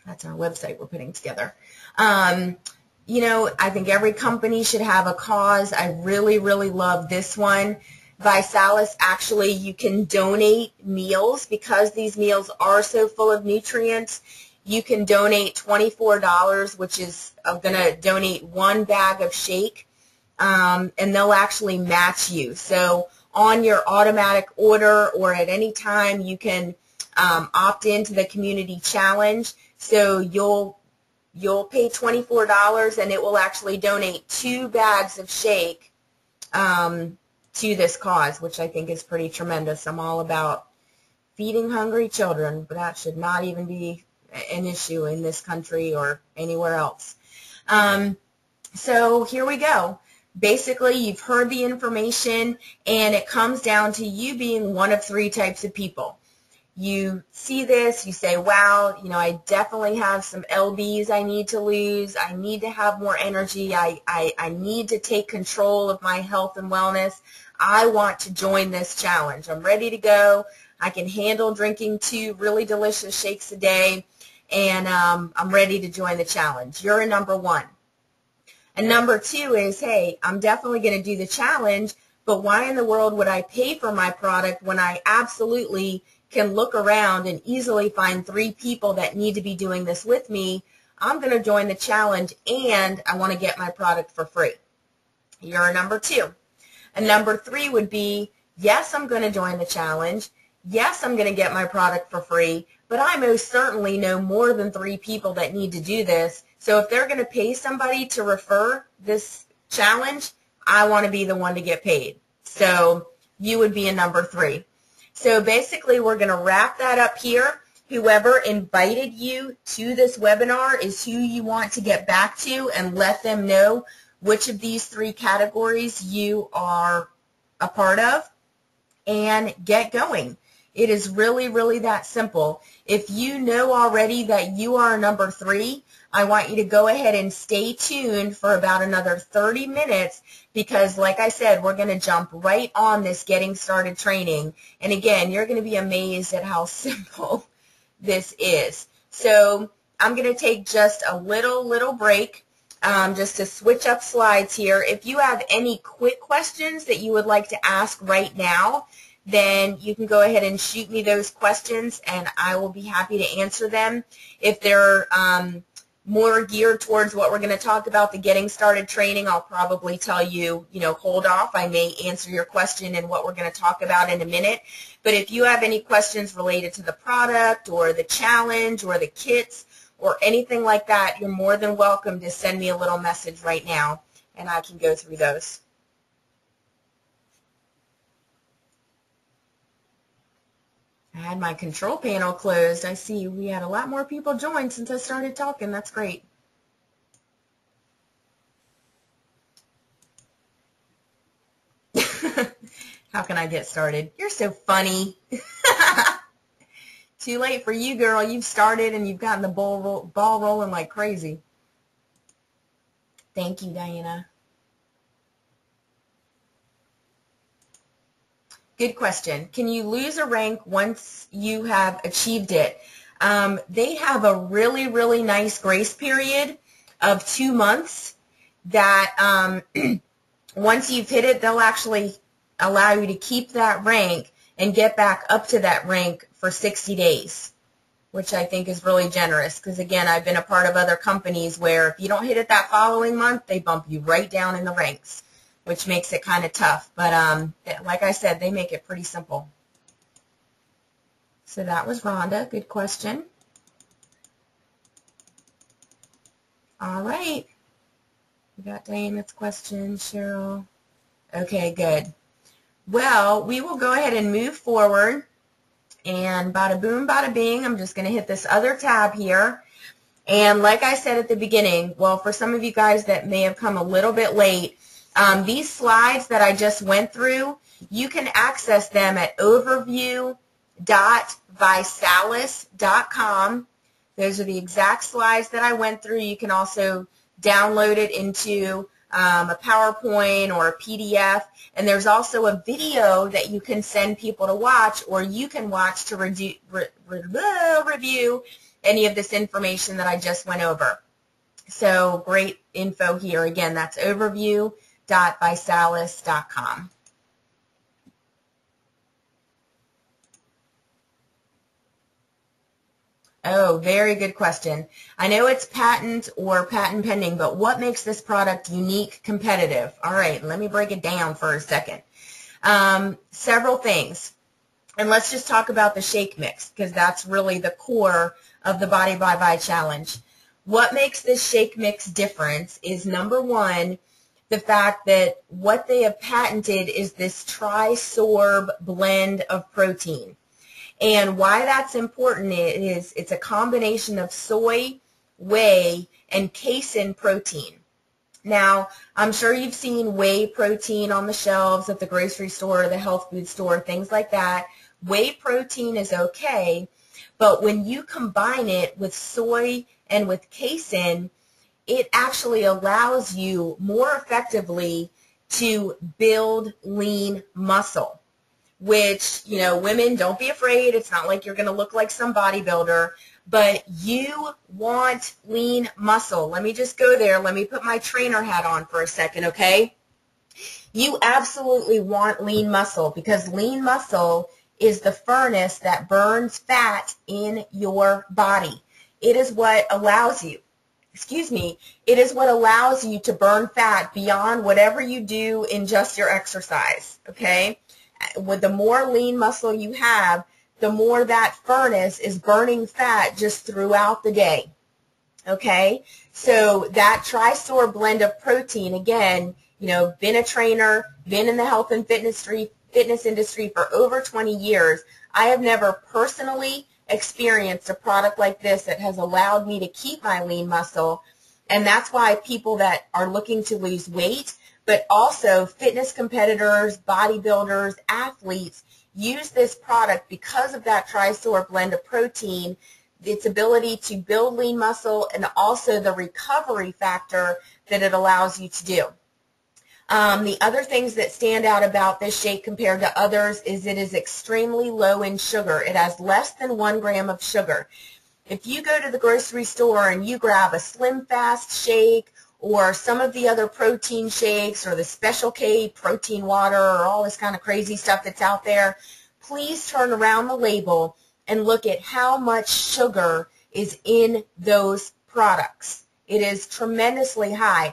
That's our website we're putting together. You know, I think every company should have a cause. I really, really love this one. ViSalus, actually, you can donate meals because these meals are so full of nutrients. You can donate $24, which is going to donate 1 bag of shake. And they'll actually match you. So on your automatic order or at any time, you can opt into the community challenge. So you'll pay $24 and it will actually donate 2 bags of shake to this cause, which I think is pretty tremendous. I'm all about feeding hungry children, but that should not even be an issue in this country or anywhere else. So here we go. Basically, you've heard the information, and it comes down to you being one of 3 types of people. You see this, you say, wow, you know, I definitely have some lbs I need to lose. I need to have more energy. I need to take control of my health and wellness. I want to join this challenge. I'm ready to go. I can handle drinking 2 really delicious shakes a day, and I'm ready to join the challenge. You're a number 1. And number 2 is, hey, I'm definitely going to do the challenge, but why in the world would I pay for my product when I absolutely can look around and easily find 3 people that need to be doing this with me? I'm going to join the challenge, and I want to get my product for free. You're a number 2. And number 3 would be, yes, I'm going to join the challenge. Yes, I'm going to get my product for free, but I most certainly know more than 3 people that need to do this. So if they're going to pay somebody to refer this challenge, I want to be the one to get paid. So you would be a number 3. So basically, we're going to wrap that up here. Whoever invited you to this webinar is who you want to get back to and let them know which of these 3 categories you are a part of, and get going. It is really, really that simple. If you know already that you are a number 3, I want you to go ahead and stay tuned for about another 30 minutes because, like I said, we're going to jump right on this getting started training. And again, you're going to be amazed at how simple this is. So I'm going to take just a little break just to switch up slides here. If you have any quick questions that you would like to ask right now, then you can go ahead and shoot me those questions, and I will be happy to answer them. If they're more geared towards what we're going to talk about, the getting started training, I'll probably tell you, hold off. I may answer your question and what we're going to talk about in a minute. But if you have any questions related to the product or the challenge or the kits or anything like that, you're more than welcome to send me a little message right now, and I can go through those. I had my control panel closed. I see we had a lot more people join since I started talking. That's great. How can I get started? You're so funny. Too late for you, girl. You've started and you've gotten the ball rolling like crazy. Thank you, Diana. Good question. Can you lose a rank once you have achieved it? They have a really, really nice grace period of 2 months that once you've hit it, they'll actually allow you to keep that rank and get back up to that rank for 60 days, which I think is really generous because, again, I've been a part of other companies where if you don't hit it that following month, they bump you right down in the ranks, which makes it kind of tough. But like I said, they make it pretty simple. So that was Rhonda. Good question. All right. We got Diana's question, Cheryl. Okay, good. Well, we will go ahead and move forward. And bada boom, bada bing, I'm just going to hit this other tab here. And like I said at the beginning, well, for some of you guys that may have come a little bit late, these slides that I just went through, you can access them at overview.visalis.com. Those are the exact slides that I went through. You can also download it into a PowerPoint or a PDF. And there's also a video that you can send people to watch, or you can watch to review any of this information that I just went over. So great info here. Again, that's overview.visalis.com. Oh, very good question. I know it's patent or patent pending, but what makes this product unique, competitive? All right, let me break it down for a second. Several things. And let's just talk about the shake mix because that's really the core of the Body by Vi Challenge. What makes this shake mix different is, number one, the fact that what they have patented is this tri-sorb blend of protein. And why that's important is it's a combination of soy, whey, and casein protein. Now, I'm sure you've seen whey protein on the shelves at the grocery store, the health food store, things like that. Whey protein is okay, but when you combine it with soy and with casein, it actually allows you more effectively to build lean muscle. which, you know, women, don't be afraid. It's not like you're going to look like some bodybuilder, but you want lean muscle. Let me just go there. Let me put my trainer hat on for a second, okay? You absolutely want lean muscle because lean muscle is the furnace that burns fat in your body. It is what allows you, it is what allows you to burn fat beyond whatever you do in just your exercise, okay? With the more lean muscle you have, the more that furnace is burning fat just throughout the day, okay? So that Tri-Store blend of protein, again, you know, been a trainer, been in the health and fitness industry for over 20 years. I have never personally experienced a product like this that has allowed me to keep my lean muscle, and that's why people that are looking to lose weight, but also fitness competitors, bodybuilders, athletes, use this product because of that Tri-Store blend of protein, its ability to build lean muscle, and also the recovery factor that it allows you to do. The other things that stand out about this shake compared to others is it is extremely low in sugar. It has less than 1 gram of sugar. If you go to the grocery store and you grab a Slim Fast shake or some of the other protein shakes or the Special K protein water or all this kind of crazy stuff that's out there, please turn around the label and look at how much sugar is in those products. It is tremendously high.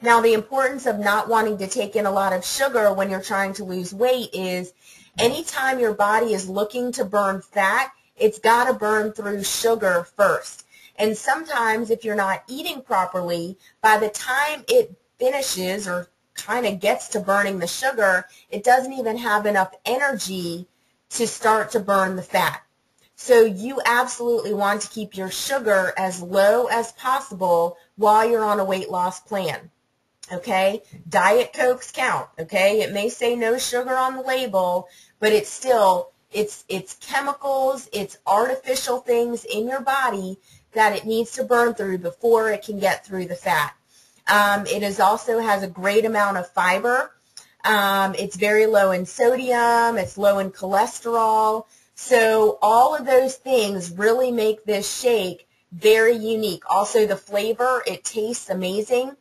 Now, the importance of not wanting to take in a lot of sugar when you're trying to lose weight is anytime your body is looking to burn fat, it's got to burn through sugar first. And sometimes if you're not eating properly, by the time it finishes or kind of gets to burning the sugar, it doesn't even have enough energy to start to burn the fat. So you absolutely want to keep your sugar as low as possible while you're on a weight loss plan. Okay, Diet Cokes count, okay? It may say no sugar on the label, but it's still, it's chemicals, it's artificial things in your body that it needs to burn through before it can get through the fat. It is also has a great amount of fiber. It's very low in sodium, it's low in cholesterol. So all of those things really make this shake very unique. Also the flavor, it tastes amazing.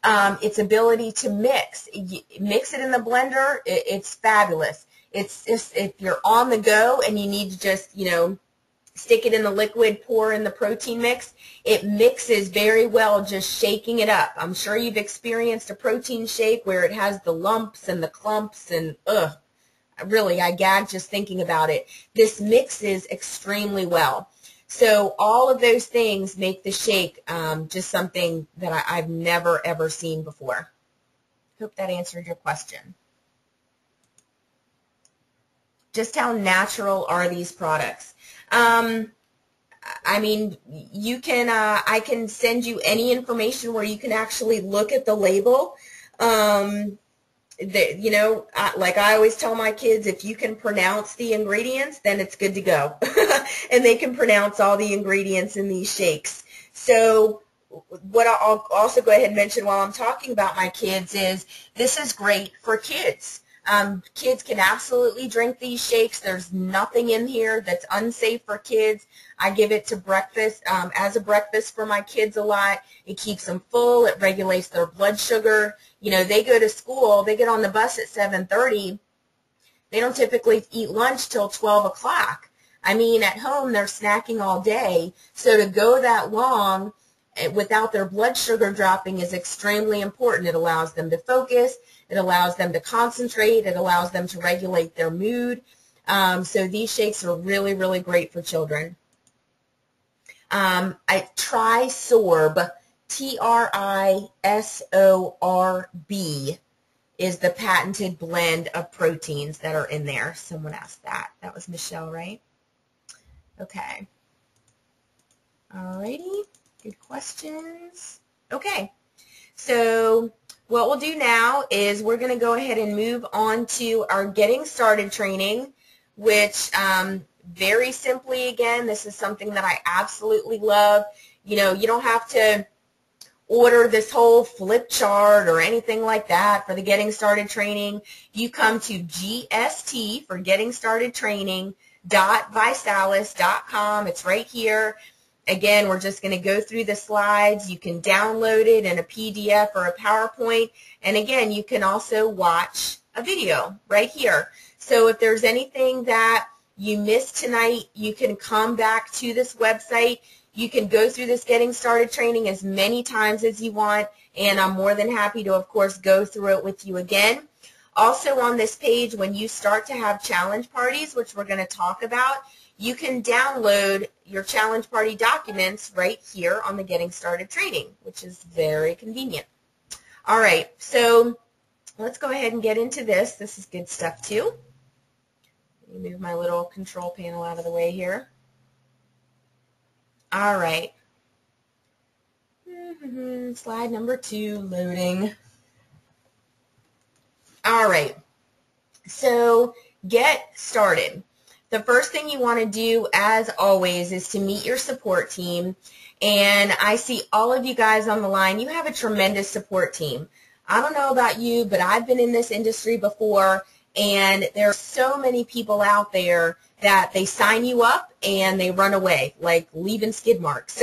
Its ability to mix it in the blender, it's fabulous. It's just, if you're on the go and you need to just, you know, stick it in the liquid, pour in the protein mix, it mixes very well just shaking it up. I'm sure you've experienced a protein shake where it has the lumps and the clumps and, really, I gag just thinking about it. This mixes extremely well. So all of those things make the shake just something that I've never, ever seen before. Hope that answered your question. Just how natural are these products? I mean, you can, I can send you any information where you can actually look at the label. You know, like I always tell my kids, if you can pronounce the ingredients, then it's good to go. And they can pronounce all the ingredients in these shakes. So what I'll also go ahead and mention while I'm talking about my kids is this is great for kids. Kids can absolutely drink these shakes. There's nothing in here that's unsafe for kids. I give it to breakfast, as a breakfast for my kids a lot. It keeps them full. It regulates their blood sugar. You know, they go to school. They get on the bus at 7:30. They don't typically eat lunch till 12 o'clock. I mean, at home, they're snacking all day. So to go that long without their blood sugar dropping is extremely important. It allows them to focus. It allows them to concentrate. It allows them to regulate their mood. So these shakes are really, really great for children. Tri-Sorb, T-R-I-S-O-R-B, is the patented blend of proteins that are in there. Someone asked that. That was Michelle, right? Okay. Alrighty. Good questions. Okay. So what we'll do now is we're going to go ahead and move on to our Getting Started training, which very simply, again, this is something that I absolutely love. You know, you don't have to order this whole flip chart or anything like that for the Getting Started training, you come to GST for Getting Started Training.visalis.com. It's right here. Again, we're just going to go through the slides. You can download it in a PDF or a PowerPoint. And again, you can also watch a video right here. So if there's anything that you missed tonight, you can come back to this website. You can go through this Getting Started training as many times as you want, and I'm more than happy to, of course, go through it with you again. Also on this page, when you start to have challenge parties, which we're going to talk about, you can download your challenge party documents right here on the Getting Started training, which is very convenient. All right, so let's go ahead and get into this. This is good stuff too. Let me move my little control panel out of the way here. All right. Slide number 2, loading. All right. So get started. The first thing you want to do, as always, is to meet your support team. And I see all of you guys on the line. You have a tremendous support team. I don't know about you, but I've been in this industry before, and there are so many people out there that they sign you up and they run away, like leaving skid marks.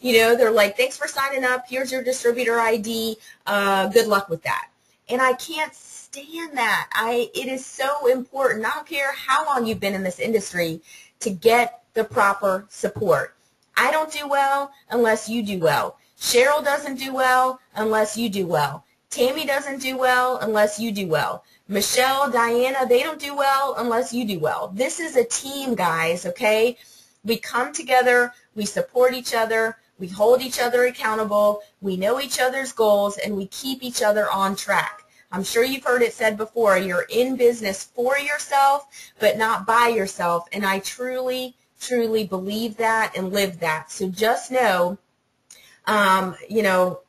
You know, they're like, thanks for signing up. Here's your distributor ID. Good luck with that. And I can't stand that. It is so important. I don't care how long you've been in this industry to get the proper support. I don't do well unless you do well. Cheryl doesn't do well unless you do well. Tammy doesn't do well unless you do well. Michelle, Diana, they don't do well unless you do well. This is a team, guys, okay? We come together, we support each other, we hold each other accountable, we know each other's goals, and we keep each other on track. I'm sure you've heard it said before, you're in business for yourself, but not by yourself, and I truly, truly believe that and live that. So just know, you know,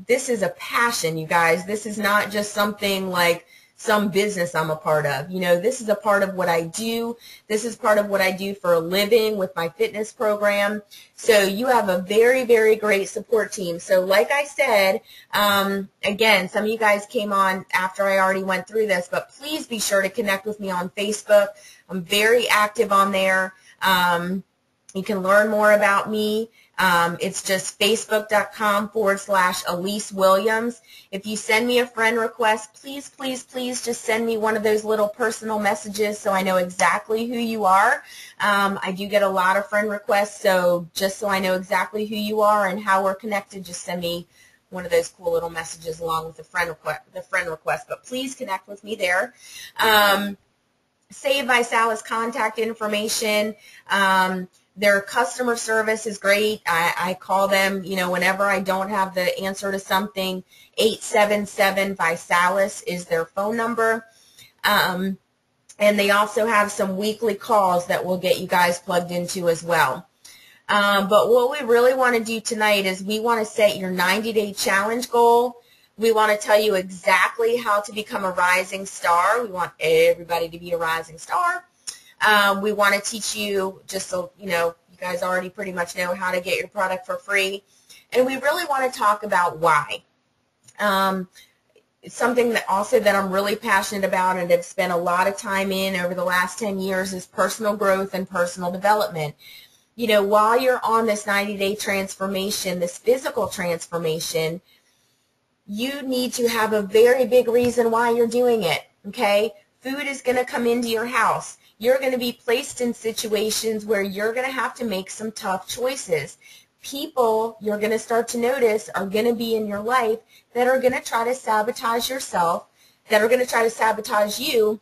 this is a passion, you guys. This is not just something like some business I'm a part of. You know, this is a part of what I do. This is part of what I do for a living with my fitness program. So you have a very, very great support team. So like I said, again, some of you guys came on after I already went through this, but please be sure to connect with me on Facebook. I'm very active on there. You can learn more about me. It's just facebook.com/Alyse Williams. If you send me a friend request, please, please, please just send me one of those little personal messages so I know exactly who you are. I do get a lot of friend requests, so just so I know exactly who you are and how we're connected, just send me one of those cool little messages along with the friend request. But please connect with me there. Save Visalis contact information. Their customer service is great. I call them, you know, whenever I don't have the answer to something. 877-VISALIS is their phone number. And they also have some weekly calls that we'll get you guys plugged into as well. But what we really want to do tonight is we want to set your 90-day challenge goal. We want to tell you exactly how to become a rising star. We want everybody to be a rising star. We want to teach you, just so you know, you guys already pretty much know how to get your product for free. And we really want to talk about why. It's something that also that I'm really passionate about and have spent a lot of time in over the last 10 years is personal growth and personal development. You know, while you're on this 90-day transformation, this physical transformation, you need to have a very big reason why you're doing it, okay? Food is going to come into your house. You're going to be placed in situations where you're going to have to make some tough choices. People you're going to start to notice are going to be in your life that are going to try to sabotage yourself, that are going to try to sabotage you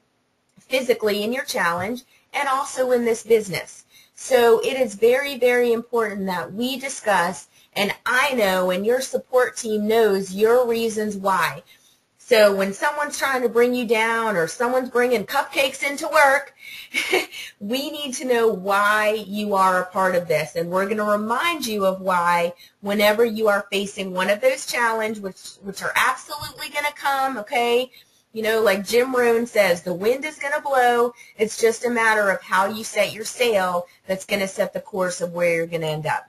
physically in your challenge and also in this business. So it is very, very important that we discuss, and I know and your support team knows your reasons why. So when someone's trying to bring you down or someone's bringing cupcakes into work, we need to know why you are a part of this. And we're going to remind you of why whenever you are facing one of those challenges, which are absolutely going to come, okay? You know, like Jim Rohn says, the wind is going to blow. It's just a matter of how you set your sail that's going to set the course of where you're going to end up.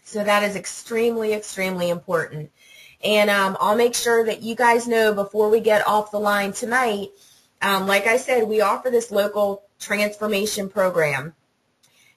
So that is extremely, extremely important. And I'll make sure that you guys know before we get off the line tonight, like I said, we offer this local transformation program.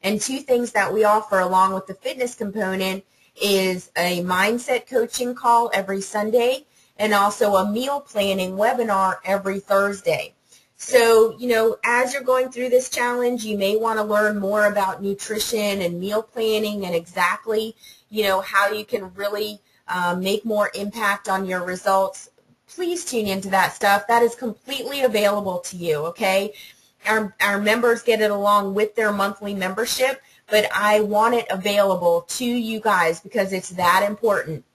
And two things that we offer along with the fitness component is a mindset coaching call every Sunday and also a meal planning webinar every Thursday. So, as you're going through this challenge, you may want to learn more about nutrition and meal planning and exactly, how you can really make more impact on your results. Please tune into that stuff. That is completely available to you, okay? Our members get it along with their monthly membership, but I want it available to you guys because it's that important.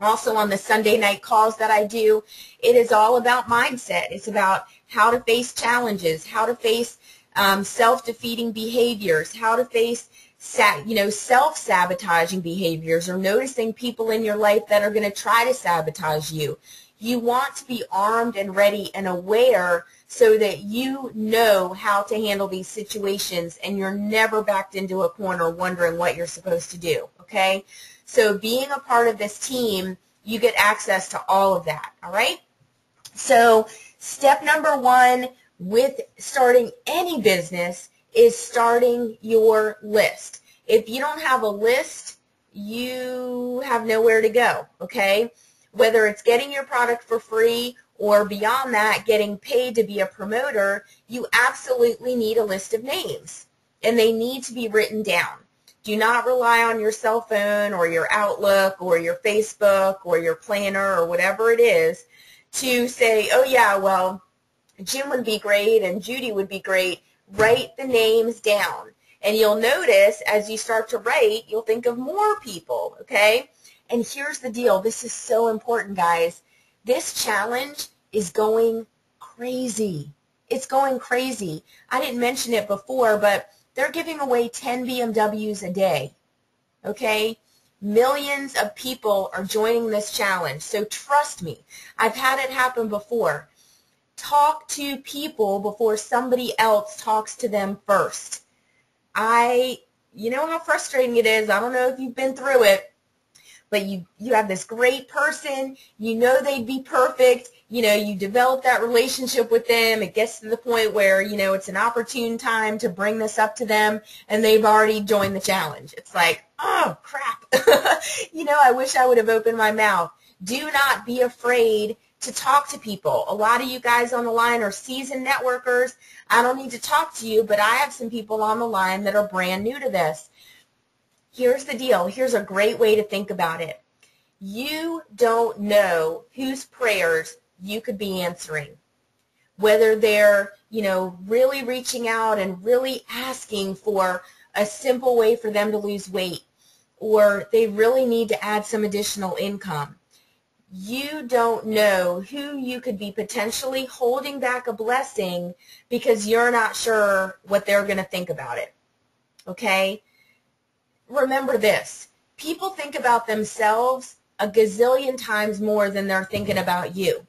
Also on the Sunday night calls that I do, it is all about mindset. It's about how to face challenges, how to face self-defeating behaviors, how to face self-sabotaging behaviors or noticing people in your life that are going to try to sabotage you. You want to be armed and ready and aware so that you know how to handle these situations and you're never backed into a corner wondering what you're supposed to do, okay? So being a part of this team, you get access to all of that, all right? So step number one with starting any business is starting your list. If you don't have a list, you have nowhere to go, okay? Whether it's getting your product for free or beyond that, getting paid to be a promoter, you absolutely need a list of names, and they need to be written down. Do not rely on your cell phone or your Outlook or your Facebook or your planner or whatever it is to say, oh yeah, well, Jim would be great and Judy would be great. Write the names down. And you'll notice as you start to write, you'll think of more people, okay? And here's the deal. This is so important, guys. This challenge is going crazy. It's going crazy. I didn't mention it before, but they're giving away 10 BMWs a day, okay? Millions of people are joining this challenge. So trust me, I've had it happen before. Talk to people before somebody else talks to them first. You know how frustrating it is. I don't know if you've been through it. But you have this great person, you know they'd be perfect, you develop that relationship with them, it gets to the point where, it's an opportune time to bring this up to them, and they've already joined the challenge. It's like, oh, crap. I wish I would have opened my mouth. Do not be afraid to talk to people. A lot of you guys on the line are seasoned networkers. I don't need to talk to you, but I have some people on the line that are brand new to this. Here's the deal. Here's a great way to think about it. You don't know whose prayers you could be answering. Whether they're, really reaching out and really asking for a simple way for them to lose weight, or they really need to add some additional income. You don't know who you could be potentially holding back a blessing because you're not sure what they're going to think about it. Okay? Remember this, people think about themselves a gazillion times more than they're thinking about you.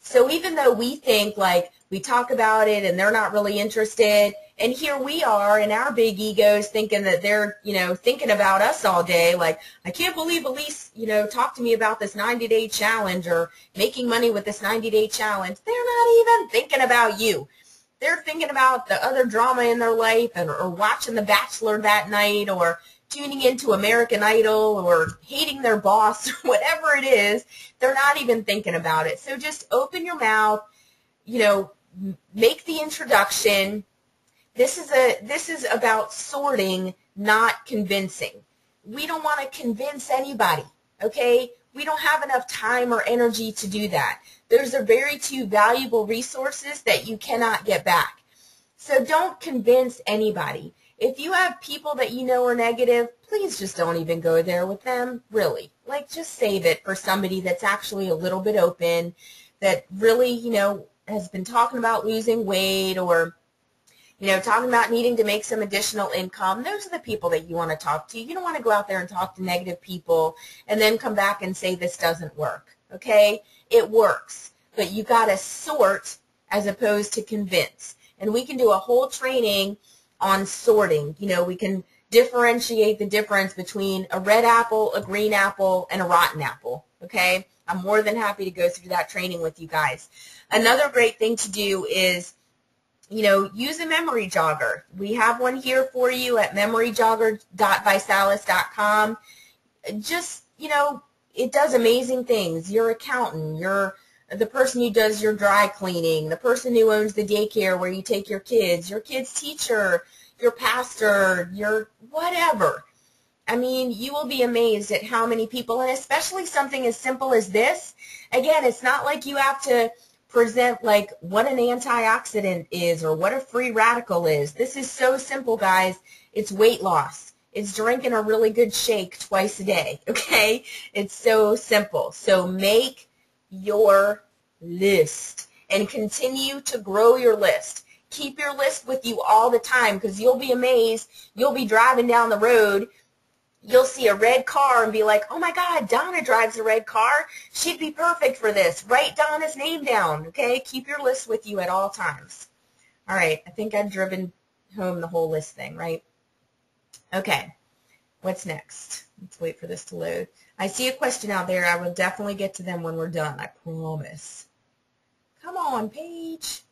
So even though we think like we talk about it and they're not really interested, and here we are in our big egos thinking that they're, thinking about us all day, like, I can't believe Alyse, talked to me about this 90-day challenge or making money with this 90-day challenge. They're not even thinking about you. They're thinking about the other drama in their life or watching The Bachelor that night or tuning into American Idol or hating their boss or whatever it is. They're not even thinking about it. So just open your mouth, make the introduction. This is about sorting, not convincing. We don't want to convince anybody, okay? We don't have enough time or energy to do that. Those are very two valuable resources that you cannot get back. So don't convince anybody. If you have people that you know are negative, please just don't even go there with them, really. Like, just save it for somebody that's actually a little bit open, that really, has been talking about losing weight or, talking about needing to make some additional income. Those are the people that you want to talk to. You don't want to go out there and talk to negative people and then come back and say this doesn't work, okay? It works, but you got to sort as opposed to convince. And we can do a whole training on sorting. We can differentiate the difference between a red apple, a green apple, and a rotten apple, okay? I'm more than happy to go through that training with you guys. Another great thing to do is, you know, use a memory jogger. We have one here for you at memoryjogger.visalis.com. Just, you know, it does amazing things. Your accountant, the person who does your dry cleaning, the person who owns the daycare where you take your kids teacher, your pastor, your whatever. I mean, you will be amazed at how many people, and especially something as simple as this. Again, it's not like you have to present like what an antioxidant is or what a free radical is. This is so simple, guys. It's weight loss. It's drinking a really good shake twice a day, okay? It's so simple. So make your list and continue to grow your list. Keep your list with you all the time, because you'll be amazed. You'll be driving down the road. You'll see a red car and be like, oh my God, Donna drives a red car. She'd be perfect for this. Write Donna's name down, okay? Keep your list with you at all times. All right, I think I've driven home the whole list thing, right? Okay, what's next? Let's wait for this to load. I see a question out there. I will definitely get to them when we're done, I promise. Come on, Paige.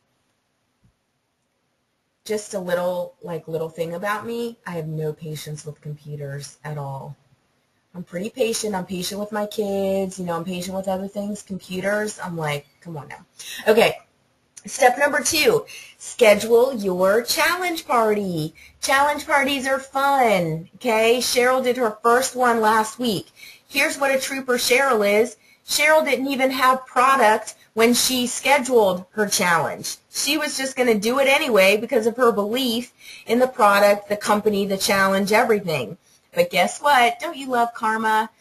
Just a little thing about me. I have no patience with computers at all. I'm pretty patient. I'm patient with my kids. You know, I'm patient with other things. Computers, I'm like, come on now. Okay, step number 2, schedule your challenge party. Challenge parties are fun, okay? Cheryl did her first one last week. Here's what a trooper Cheryl is. Cheryl didn't even have product when she scheduled her challenge. She was just going to do it anyway because of her belief in the product, the company, the challenge, everything. But guess what? Don't you love karma?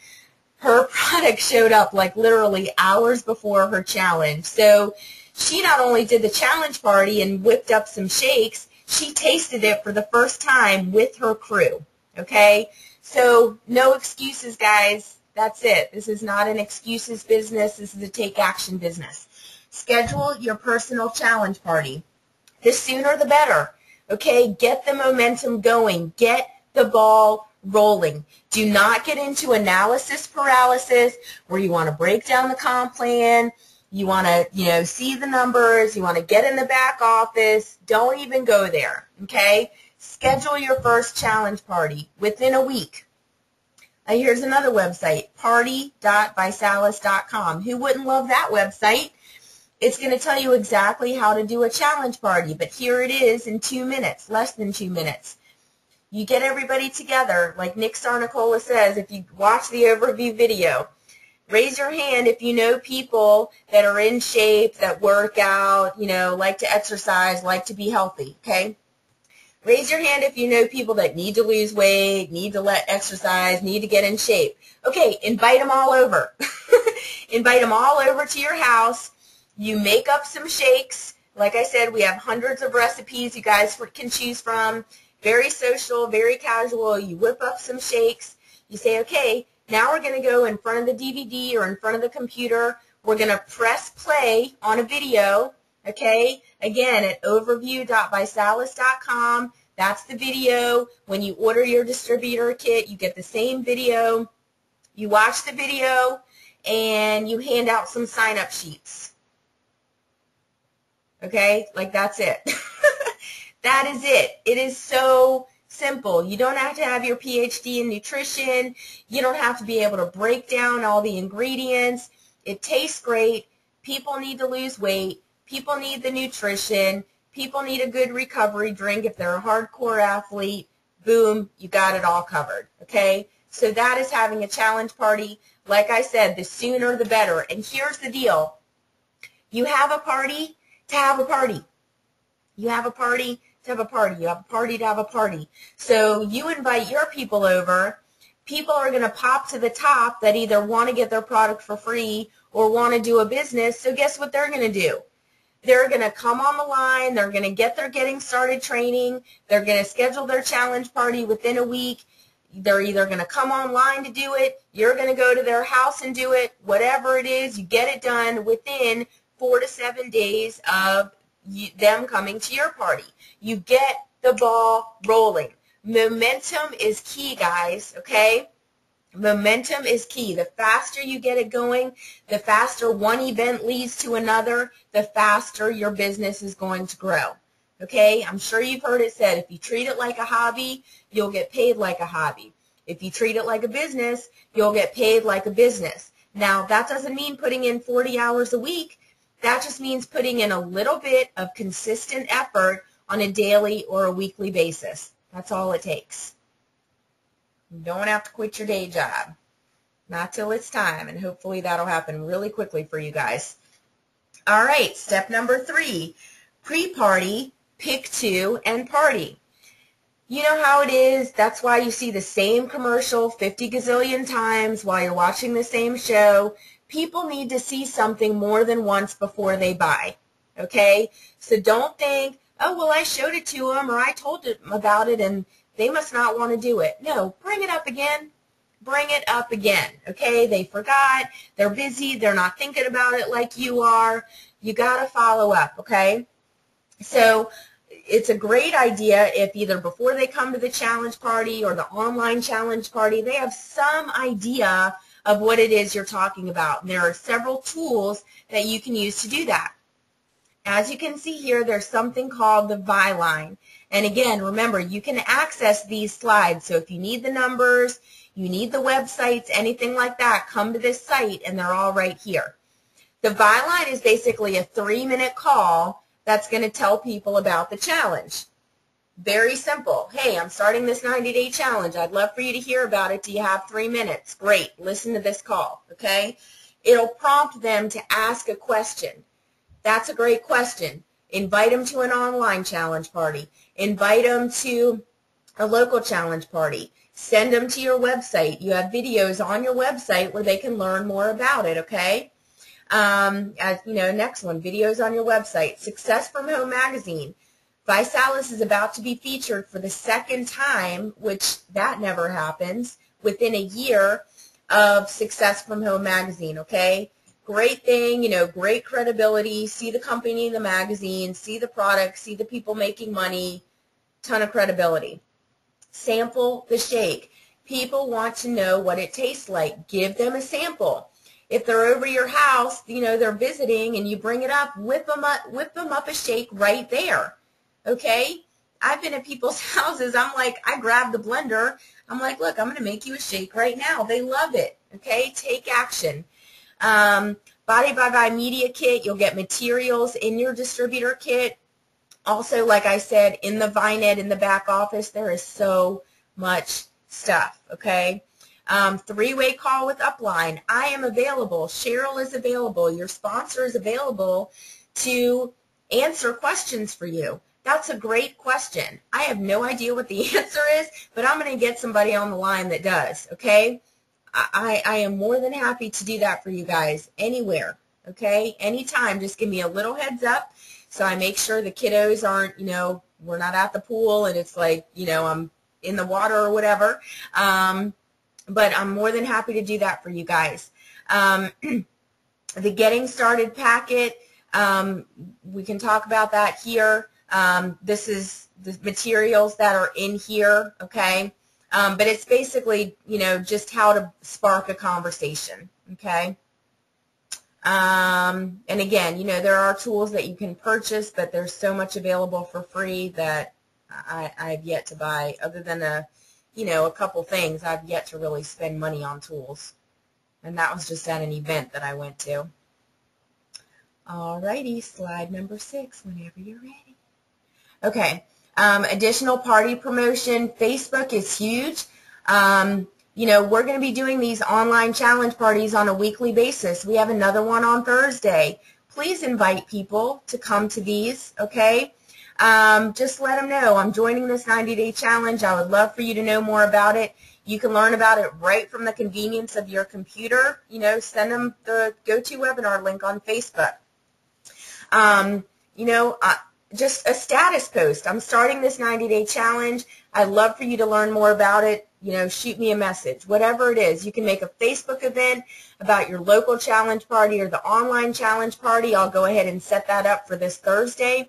Her product showed up like literally hours before her challenge. So she not only did the challenge party and whipped up some shakes, she tasted it for the first time with her crew. Okay? So no excuses, guys. That's it. This is not an excuses business. This is a take action business. Schedule your personal challenge party. The sooner the better. Okay? Get the momentum going. Get the ball rolling. Do not get into analysis paralysis where you want to break down the comp plan. You want to, see the numbers. You want to get in the back office. Don't even go there. Okay? Schedule your first challenge party within a week. Here's another website, party.visalis.com. Who wouldn't love that website? It's going to tell you exactly how to do a challenge party, but here it is in 2 minutes, less than 2 minutes. You get everybody together, like Nick Sarnicola says, if you watch the overview video. Raise your hand if you know people that are in shape, that work out, like to exercise, like to be healthy, okay? Raise your hand if you know people that need to lose weight, need to exercise, need to get in shape. Okay, invite them all over. Invite them all over to your house. You make up some shakes. Like I said, we have hundreds of recipes you guys can choose from. Very social, very casual. You whip up some shakes. You say, okay, now we're going to go in front of the DVD or in front of the computer. We're going to press play on a video. Okay, again, at overview.visalis.com. That's the video. When you order your distributor kit, you get the same video. You watch the video, and you hand out some sign-up sheets. Okay, like that's it. That is it. It is so simple. You don't have to have your PhD in nutrition. You don't have to be able to break down all the ingredients. It tastes great. People need to lose weight. People need the nutrition. People need a good recovery drink if they're a hardcore athlete. Boom, you got it all covered, okay? So that is having a challenge party. Like I said, the sooner the better. And here's the deal. You have a party to have a party. You have a party to have a party. You have a party to have a party. So you invite your people over. People are going to pop to the top that either want to get their product for free or want to do a business. So guess what they're going to do? They're going to come on the line. They're going to get their getting started training. They're going to schedule their challenge party within a week. They're either going to come online to do it. You're going to go to their house and do it. Whatever it is, you get it done within 4 to 7 days of them coming to your party. You get the ball rolling. Momentum is key, guys, okay? Momentum is key. The faster you get it going, the faster one event leads to another, the faster your business is going to grow. Okay? I'm sure you've heard it said, if you treat it like a hobby, you'll get paid like a hobby. If you treat it like a business, you'll get paid like a business. Now, that doesn't mean putting in 40 hours a week. That just means putting in a little bit of consistent effort on a daily or a weekly basis. That's all it takes. You don't have to quit your day job. Not till it's time, and hopefully that'll happen really quickly for you guys. All right, step number 3, pre-party, pick 2, and party. You know how it is. That's why you see the same commercial 50 gazillion times while you're watching the same show. People need to see something more than once before they buy, okay? So don't think, oh, well, I showed it to them or I told them about it and they must not want to do it. No, bring it up again. Bring it up again, okay? They forgot. They're busy. They're not thinking about it like you are. You got to follow up, okay? So it's a great idea if either before they come to the challenge party or the online challenge party, they have some idea of what it is you're talking about. And there are several tools that you can use to do that. As you can see here, there's something called the Vyline. And again, remember, you can access these slides. So if you need the numbers, you need the websites, anything like that, come to this site and they're all right here. The Vyline is basically a 3-minute call that's going to tell people about the challenge. Very simple. Hey, I'm starting this 90-day challenge. I'd love for you to hear about it. Do you have 3 minutes? Great. Listen to this call, okay? It'll prompt them to ask a question. That's a great question. Invite them to an online challenge party. Invite them to a local challenge party. Send them to your website. You have videos on your website where they can learn more about it, okay? As you know, next one, videos on your website. Success from Home magazine. Alyse is about to be featured for the 2nd time, which that never happens, within a year of Success from Home magazine, okay? Great thing, you know, great credibility. See the company in the magazine, see the product, see the people making money, ton of credibility. Sample the shake. People want to know what it tastes like. Give them a sample. If they're over your house, you know, they're visiting and you bring it up, whip them up a shake right there. Okay? I've been at people's houses. I'm like, I grab the blender. I'm like, look, I'm going to make you a shake right now. They love it. Okay? Take action. Body by Body Media Kit. You'll get materials in your distributor kit. Also, like I said, in the Vinet in the back office, there is so much stuff. Okay? 3-way call with Upline. I am available. Cheryl is available. Your sponsor is available to answer questions for you. That's a great question. I have no idea what the answer is, but I'm going to get somebody on the line that does, okay? I am more than happy to do that for you guys anywhere, okay? Anytime, just give me a little heads up so I make sure the kiddos aren't, you know, we're not at the pool and it's like, you know, I'm in the water or whatever. But I'm more than happy to do that for you guys. The Getting Started packet, we can talk about that here. This is the materials that are in here, okay? But it's basically, you know, just how to spark a conversation, okay? And again, you know, there are tools that you can purchase, but there's so much available for free that I've yet to buy. Other than you know, a couple things, I've yet to really spend money on tools. And that was just at an event that I went to. Alrighty, slide number 6, whenever you're ready. Okay, additional party promotion. Facebook is huge. You know, we're going to be doing these online challenge parties on a weekly basis. We have another one on Thursday. Please invite people to come to these, okay? Just let them know I'm joining this 90-day challenge. I would love for you to know more about it. You can learn about it right from the convenience of your computer. You know, send them the GoToWebinar link on Facebook. You know, just a status post. I'm starting this 90-day challenge. I'd love for you to learn more about it. You know, shoot me a message. Whatever it is, you can make a Facebook event about your local challenge party or the online challenge party. I'll go ahead and set that up for this Thursday.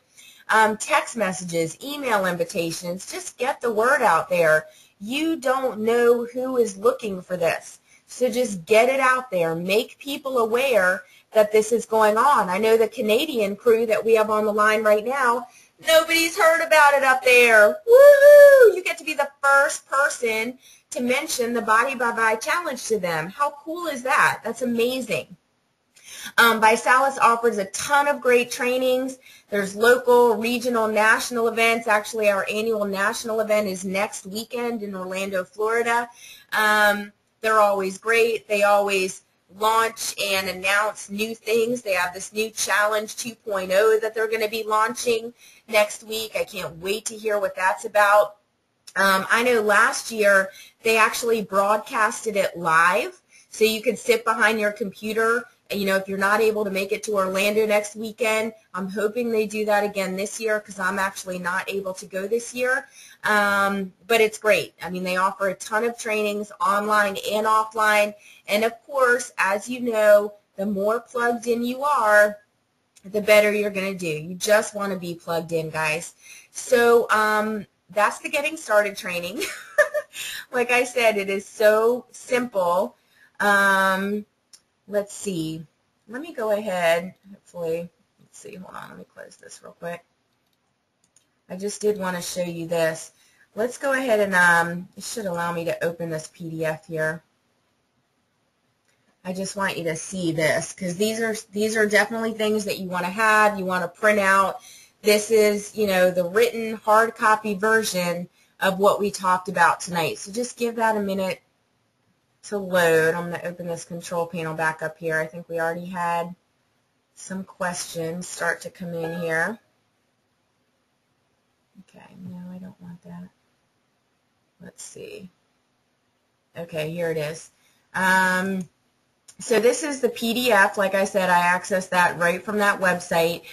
text messages, email invitations. Just get the word out there. You don't know who is looking for this. So just get it out there. Make people aware that this is going on. I know the Canadian crew that we have on the line right now, nobody's heard about it up there. Woohoo! You get to be the first person to mention the Body by Vi Challenge to them. How cool is that? That's amazing. ViSalus offers a ton of great trainings. There's local, regional, national events. Actually, our annual national event is next weekend in Orlando, Florida. They're always great. They always launch and announce new things. They have this new Challenge 2.0 that they're going to be launching next week. I can't wait to hear what that's about. I know last year they actually broadcasted it live, so you could sit behind your computer. You know, if you're not able to make it to Orlando next weekend, I'm hoping they do that again this year because I'm actually not able to go this year. But it's great. I mean, they offer a ton of trainings online and offline. And, of course, as you know, the more plugged in you are, the better you're going to do. You just want to be plugged in, guys. So that's the Getting Started training. Like I said, it is so simple. Let's see. Let me go ahead. Hopefully, let's see. Hold on. Let me close this real quick. I just did want to show you this. Let's go ahead and it should allow me to open this PDF here. I just want you to see this because these are definitely things that you want to have. You want to print out. This is, you know, the written hard copy version of what we talked about tonight. So just give that a minute to load. I'm going to open this control panel back up here. I think we already had some questions start to come in here. Okay, no, I don't want that. Let's see. Okay, here it is. So this is the PDF. Like I said, I accessed that right from that website.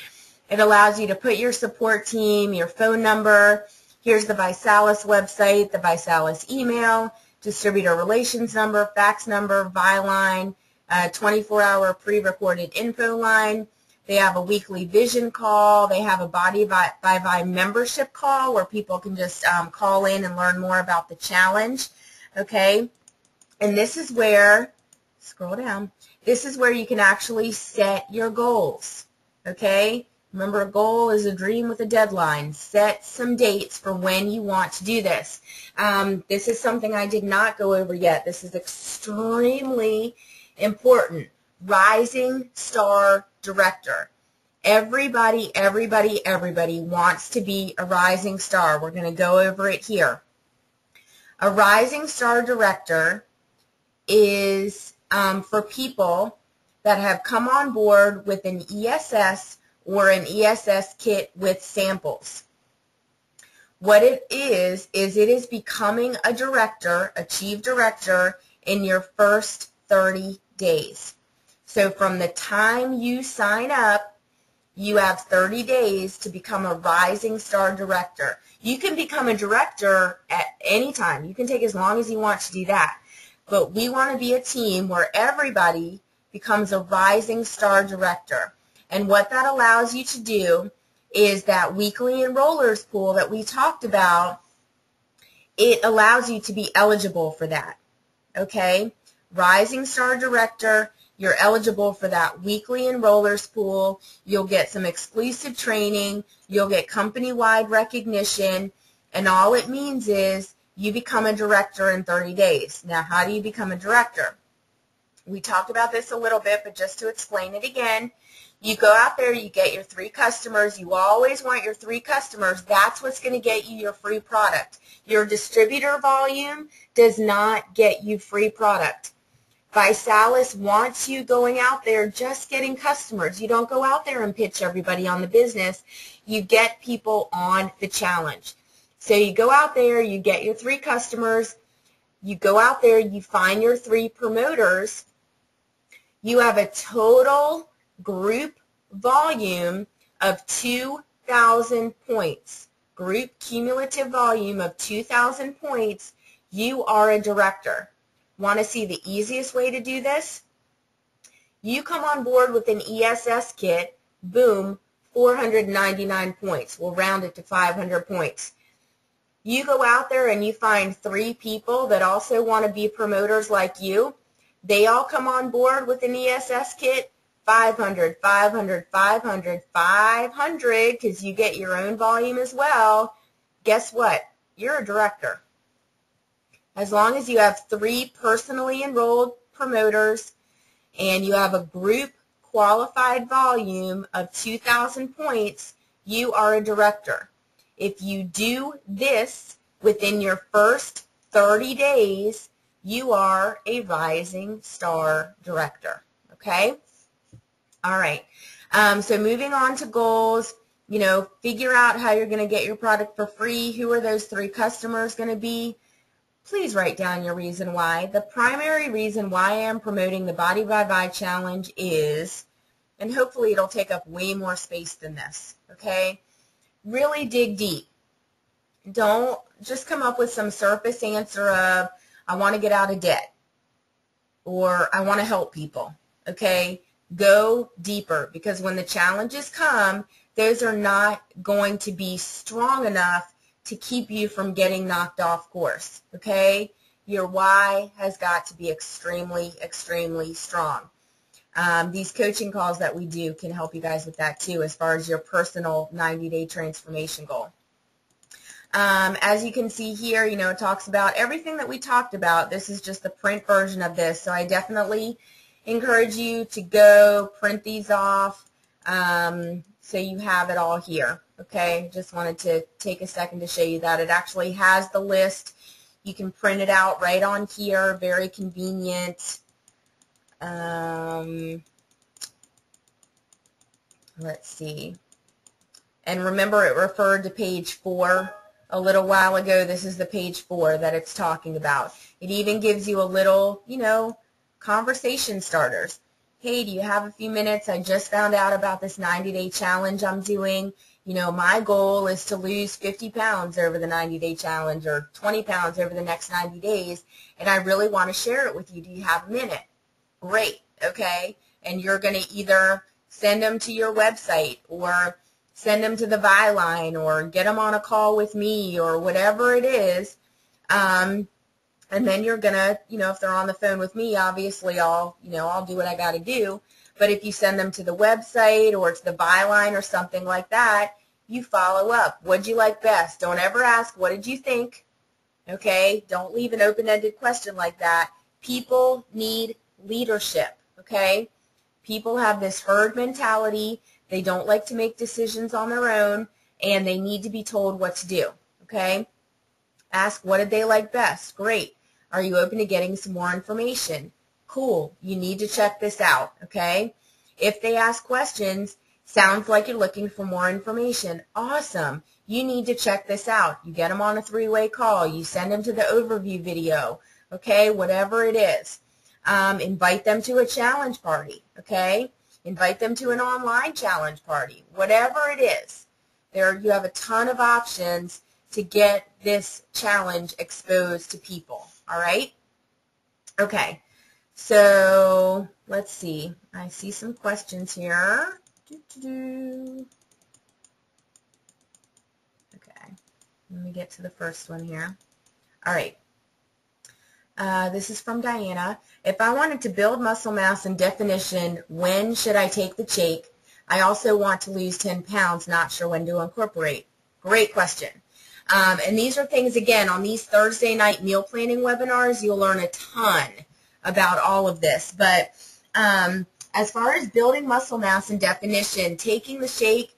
It allows you to put your support team, your phone number. Here's the ViSalus website, the ViSalus email, distributor relations number, fax number, ViLine, 24-hour pre-recorded info line. They have a weekly vision call. They have a Body by Vi membership call where people can just call in and learn more about the challenge. Okay, and this is where, scroll down, this is where you can actually set your goals. Okay, remember, a goal is a dream with a deadline. Set some dates for when you want to do this. This is something I did not go over yet. This is extremely important. Rising Star Director. Everybody wants to be a rising star. We're going to go over it here. A Rising Star Director is for people that have come on board with an ESS or an ESS kit with samples. What it is it is becoming a director, a chief director, in your first 30 days. So from the time you sign up, you have 30 days to become a Rising Star Director. You can become a director at any time. You can take as long as you want to do that. But we want to be a team where everybody becomes a Rising Star Director. And what that allows you to do is that weekly enrollers pool that we talked about, it allows you to be eligible for that. Okay? Rising Star Director, you're eligible for that weekly enrollers pool. You'll get some exclusive training. You'll get company-wide recognition. And all it means is you become a director in 30 days. Now, how do you become a director? We talked about this a little bit, but just to explain it again, you go out there, you get your 3 customers. You always want your 3 customers. That's what's going to get you your free product. Your distributor volume does not get you free product. ViSalus wants you going out there just getting customers. You don't go out there and pitch everybody on the business. You get people on the challenge. So you go out there, you get your 3 customers. You go out there, you find your 3 promoters. You have a total group volume of 2,000 points. Group cumulative volume of 2,000 points. You are a director. Want to see the easiest way to do this? You come on board with an ESS kit, boom, 499 points. We'll round it to 500 points. You go out there and you find 3 people that also want to be promoters like you. They all come on board with an ESS kit. 500, 500, 500, 500, because you get your own volume as well. Guess what? You're a director. As long as you have 3 personally enrolled promoters and you have a group qualified volume of 2,000 points, you are a director. If you do this within your first 30 days, you are a rising star director. Okay? All right. So moving on to goals, figure out how you're going to get your product for free. Who are those 3 customers going to be? Please write down your reason why. The primary reason why I am promoting the Body by Vi Challenge is, and hopefully it'll take up way more space than this, okay? Really dig deep. Don't just come up with some surface answer of, I want to get out of debt, or I want to help people, okay? Go deeper, because when the challenges come, those are not going to be strong enough to keep you from getting knocked off course, okay? Your why has got to be extremely, extremely strong. These coaching calls that we do can help you guys with that too, as far as your personal 90-day transformation goal. As you can see here, it talks about everything that we talked about. This is just the print version of this, so I definitely encourage you to go print these off so you have it all here. Okay, just wanted to take a second to show you that. It actually has the list. You can print it out right on here, very convenient. Let's see. And remember, it referred to page 4 a little while ago. This is the page 4 that it's talking about. It even gives you a little, conversation starters. Hey, do you have a few minutes? I just found out about this 90-day challenge I'm doing. My goal is to lose 50 pounds over the 90-day challenge, or 20 pounds over the next 90 days, and I really want to share it with you. Do you have a minute? Great, okay? And you're going to either send them to your website, or send them to the Vi line, or get them on a call with me, or whatever it is. And then you're going to, if they're on the phone with me, obviously I'll do what I got to do. But if you send them to the website or to the Vi line or something like that, you follow up. What'd you like best? Don't ever ask, what did you think? Okay? Don't leave an open-ended question like that. People need leadership, okay? People have this herd mentality. They don't like to make decisions on their own, and they need to be told what to do, okay? Ask, what did they like best? Great. Are you open to getting some more information? Cool. You need to check this out, okay? If they ask questions, sounds like you're looking for more information. Awesome. You need to check this out. You get them on a 3-way call. You send them to the overview video, okay? Whatever it is. Invite them to a challenge party, okay? Invite them to an online challenge party. Whatever it is. You have a ton of options to get this challenge exposed to people, all right? Okay. So let's see. I see some questions here. Okay. Let me get to the first one here. All right. This is from Diana. If I wanted to build muscle mass and definition, when should I take the shake? I also want to lose 10 pounds, not sure when to incorporate. Great question. And these are things, again, on these Thursday night meal planning webinars, you'll learn a ton about all of this. But as far as building muscle mass and definition, taking the shake,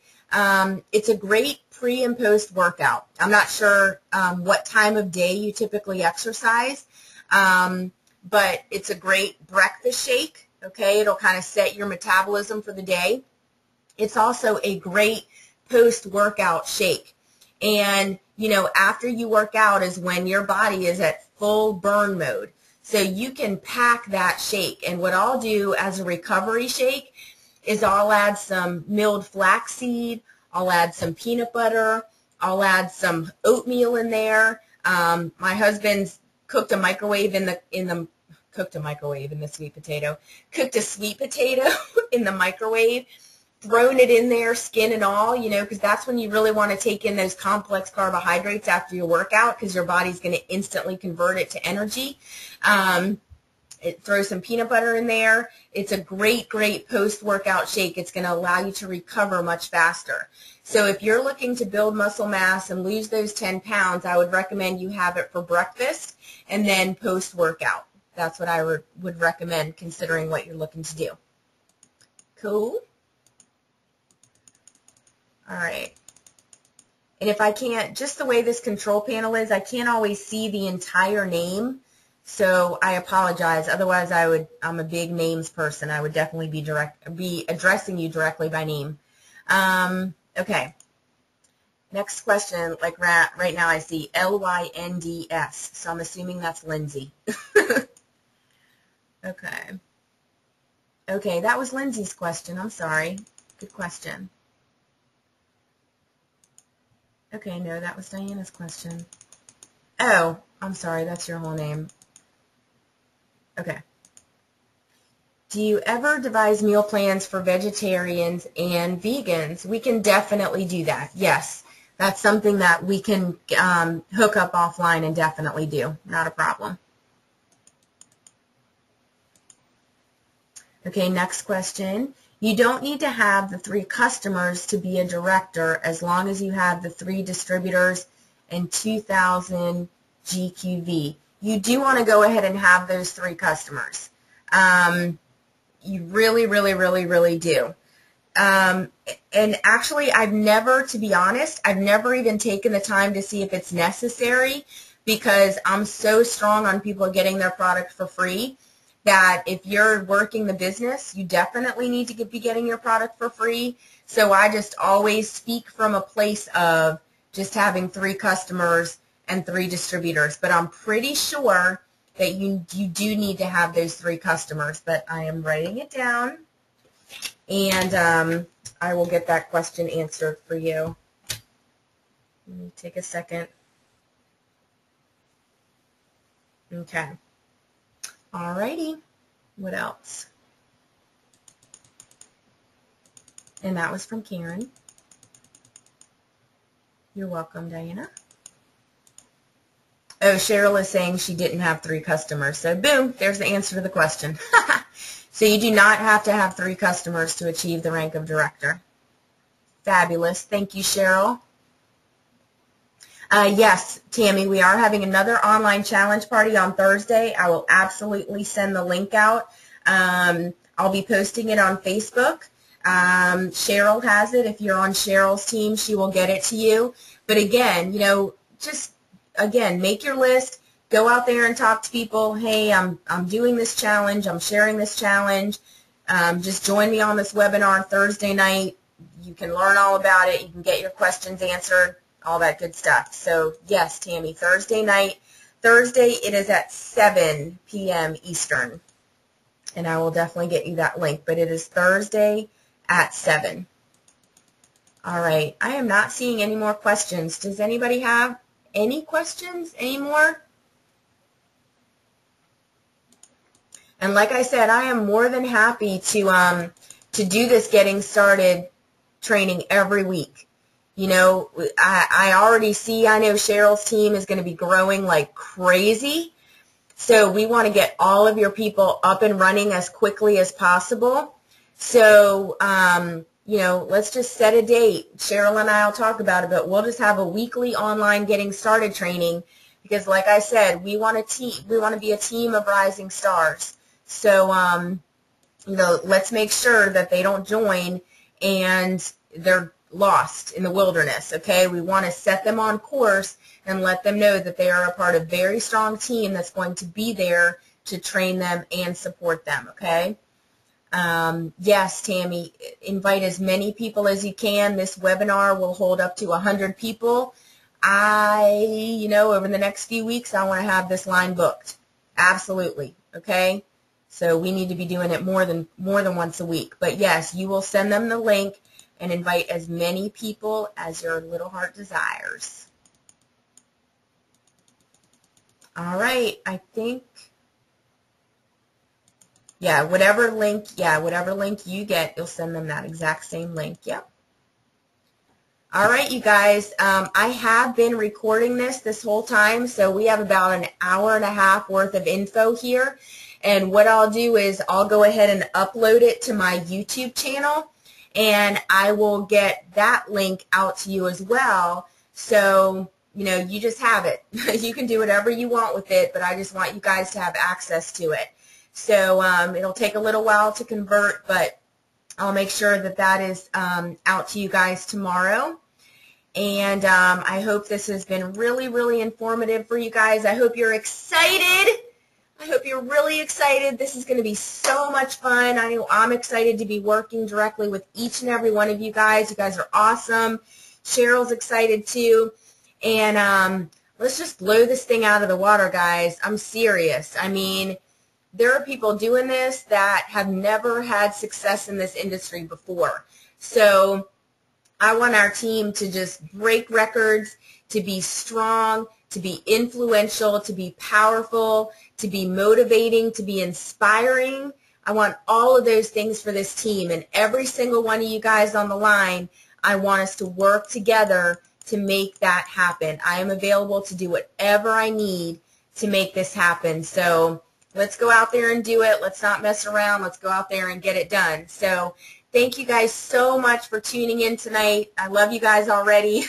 it's a great pre and post workout. I'm not sure what time of day you typically exercise, but it's a great breakfast shake, okay? It'll kind of set your metabolism for the day. It's also a great post-workout shake. And, after you work out is when your body is at full burn mode. So you can pack that shake. And what I'll do as a recovery shake is I'll add some milled flaxseed, I'll add some peanut butter, I'll add some oatmeal in there. My husband's cooked a sweet potato in the microwave thrown it in there, skin and all, you know, because that's when you really want to take in those complex carbohydrates after your workout, because your body's going to instantly convert it to energy. Throw some peanut butter in there. It's a great, great post-workout shake. It's going to allow you to recover much faster. So if you're looking to build muscle mass and lose those 10 pounds, I would recommend you have it for breakfast and then post-workout. That's what I would recommend, considering what you're looking to do. Cool? All right. And if I can't, just the way this control panel is, I can't always see the entire name. So I apologize. Otherwise, I'm a big names person. I would definitely be addressing you directly by name. Okay. Next question, like right now I see Lynds. So I'm assuming that's Lindsay. Okay. Okay, that was Lindsay's question. I'm sorry. Good question. Okay, no, that was Diana's question. Oh, I'm sorry. That's your whole name. Okay. Do you ever devise meal plans for vegetarians and vegans? We can definitely do that. Yes. That's something that we can hook up offline and definitely do. Not a problem. Okay, next question. You don't need to have the 3 customers to be a director as long as you have the 3 distributors and 2,000 GQV. You do want to go ahead and have those 3 customers. You really, really, really, really do. And actually, to be honest, I've never even taken the time to see if it's necessary, because I'm so strong on people getting their product for free that if you're working the business, you definitely need to be getting your product for free. So I just always speak from a place of just having 3 customers and 3 distributors. But I'm pretty sure that you do need to have those 3 customers. But I am writing it down, and I will get that question answered for you. Let me take a second. Okay. Alrighty. What else? And that was from Karen. You're welcome, Diana. Oh, Cheryl is saying she didn't have 3 customers. So boom, there's the answer to the question. So you do not have to have 3 customers to achieve the rank of director. Fabulous. Thank you, Cheryl. Yes, Tammy, we are having another online challenge party on Thursday. I will absolutely send the link out. I'll be posting it on Facebook. Cheryl has it. If you're on Cheryl's team, she will get it to you. But again, just, make your list. Go out there and talk to people. Hey, I'm doing this challenge. I'm sharing this challenge. Just join me on this webinar Thursday night. You can learn all about it. You can get your questions answered, all that good stuff. So, yes, Tammy, Thursday night. Thursday, it is at 7 p.m. Eastern. And I will definitely get you that link. But it is Thursday at 7. All right. I am not seeing any more questions. Does anybody have any questions anymore? And like I said, I am more than happy to do this getting started training every week. I already see, I know Cheryl's team is going to be growing like crazy. So we want to get all of your people up and running as quickly as possible. So, let's just set a date. Cheryl and I will talk about it, but we'll just have a weekly online getting started training, because like I said, we want to be a team of rising stars. So, let's make sure that they don't join and they're lost in the wilderness, okay? We want to set them on course and let them know that they are a part of a very strong team that's going to be there to train them and support them, okay? Yes, Tammy, invite as many people as you can. This webinar will hold up to 100 people. Over the next few weeks, I want to have this line booked. Absolutely, okay? So we need to be doing it more than once a week. But yes, you will send them the link and invite as many people as your little heart desires. All right, I think Yeah, whatever link you get, you'll send them that exact same link. Yep. All right, you guys, I have been recording this whole time, so we have about an hour and a half worth of info here. And what I'll do is I'll go ahead and upload it to my YouTube channel, and I will get that link out to you as well. So, you know, you just have it. You can do whatever you want with it, but I just want you guys to have access to it. So it'll take a little while to convert, but I'll make sure that that is out to you guys tomorrow. And I hope this has been really, really informative for you guys. I hope you're excited. I hope you're really excited. This is going to be so much fun. I know I'm excited to be working directly with each and every one of you guys. You guys are awesome. Cheryl's excited too. And let's just blow this thing out of the water, guys. I'm serious. I mean, there are people doing this that have never had success in this industry before. So I want our team to just break records, to be strong, to be influential, to be powerful, to be motivating, to be inspiring. I want all of those things for this team. And every single one of you guys on the line, I want us to work together to make that happen. I am available to do whatever I need to make this happen. So let's go out there and do it. Let's not mess around. Let's go out there and get it done. So thank you guys so much for tuning in tonight. I love you guys already.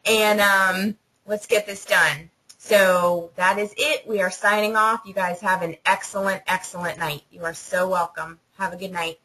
And let's get this done. So that is it. We are signing off. You guys have an excellent, excellent night. You are so welcome. Have a good night.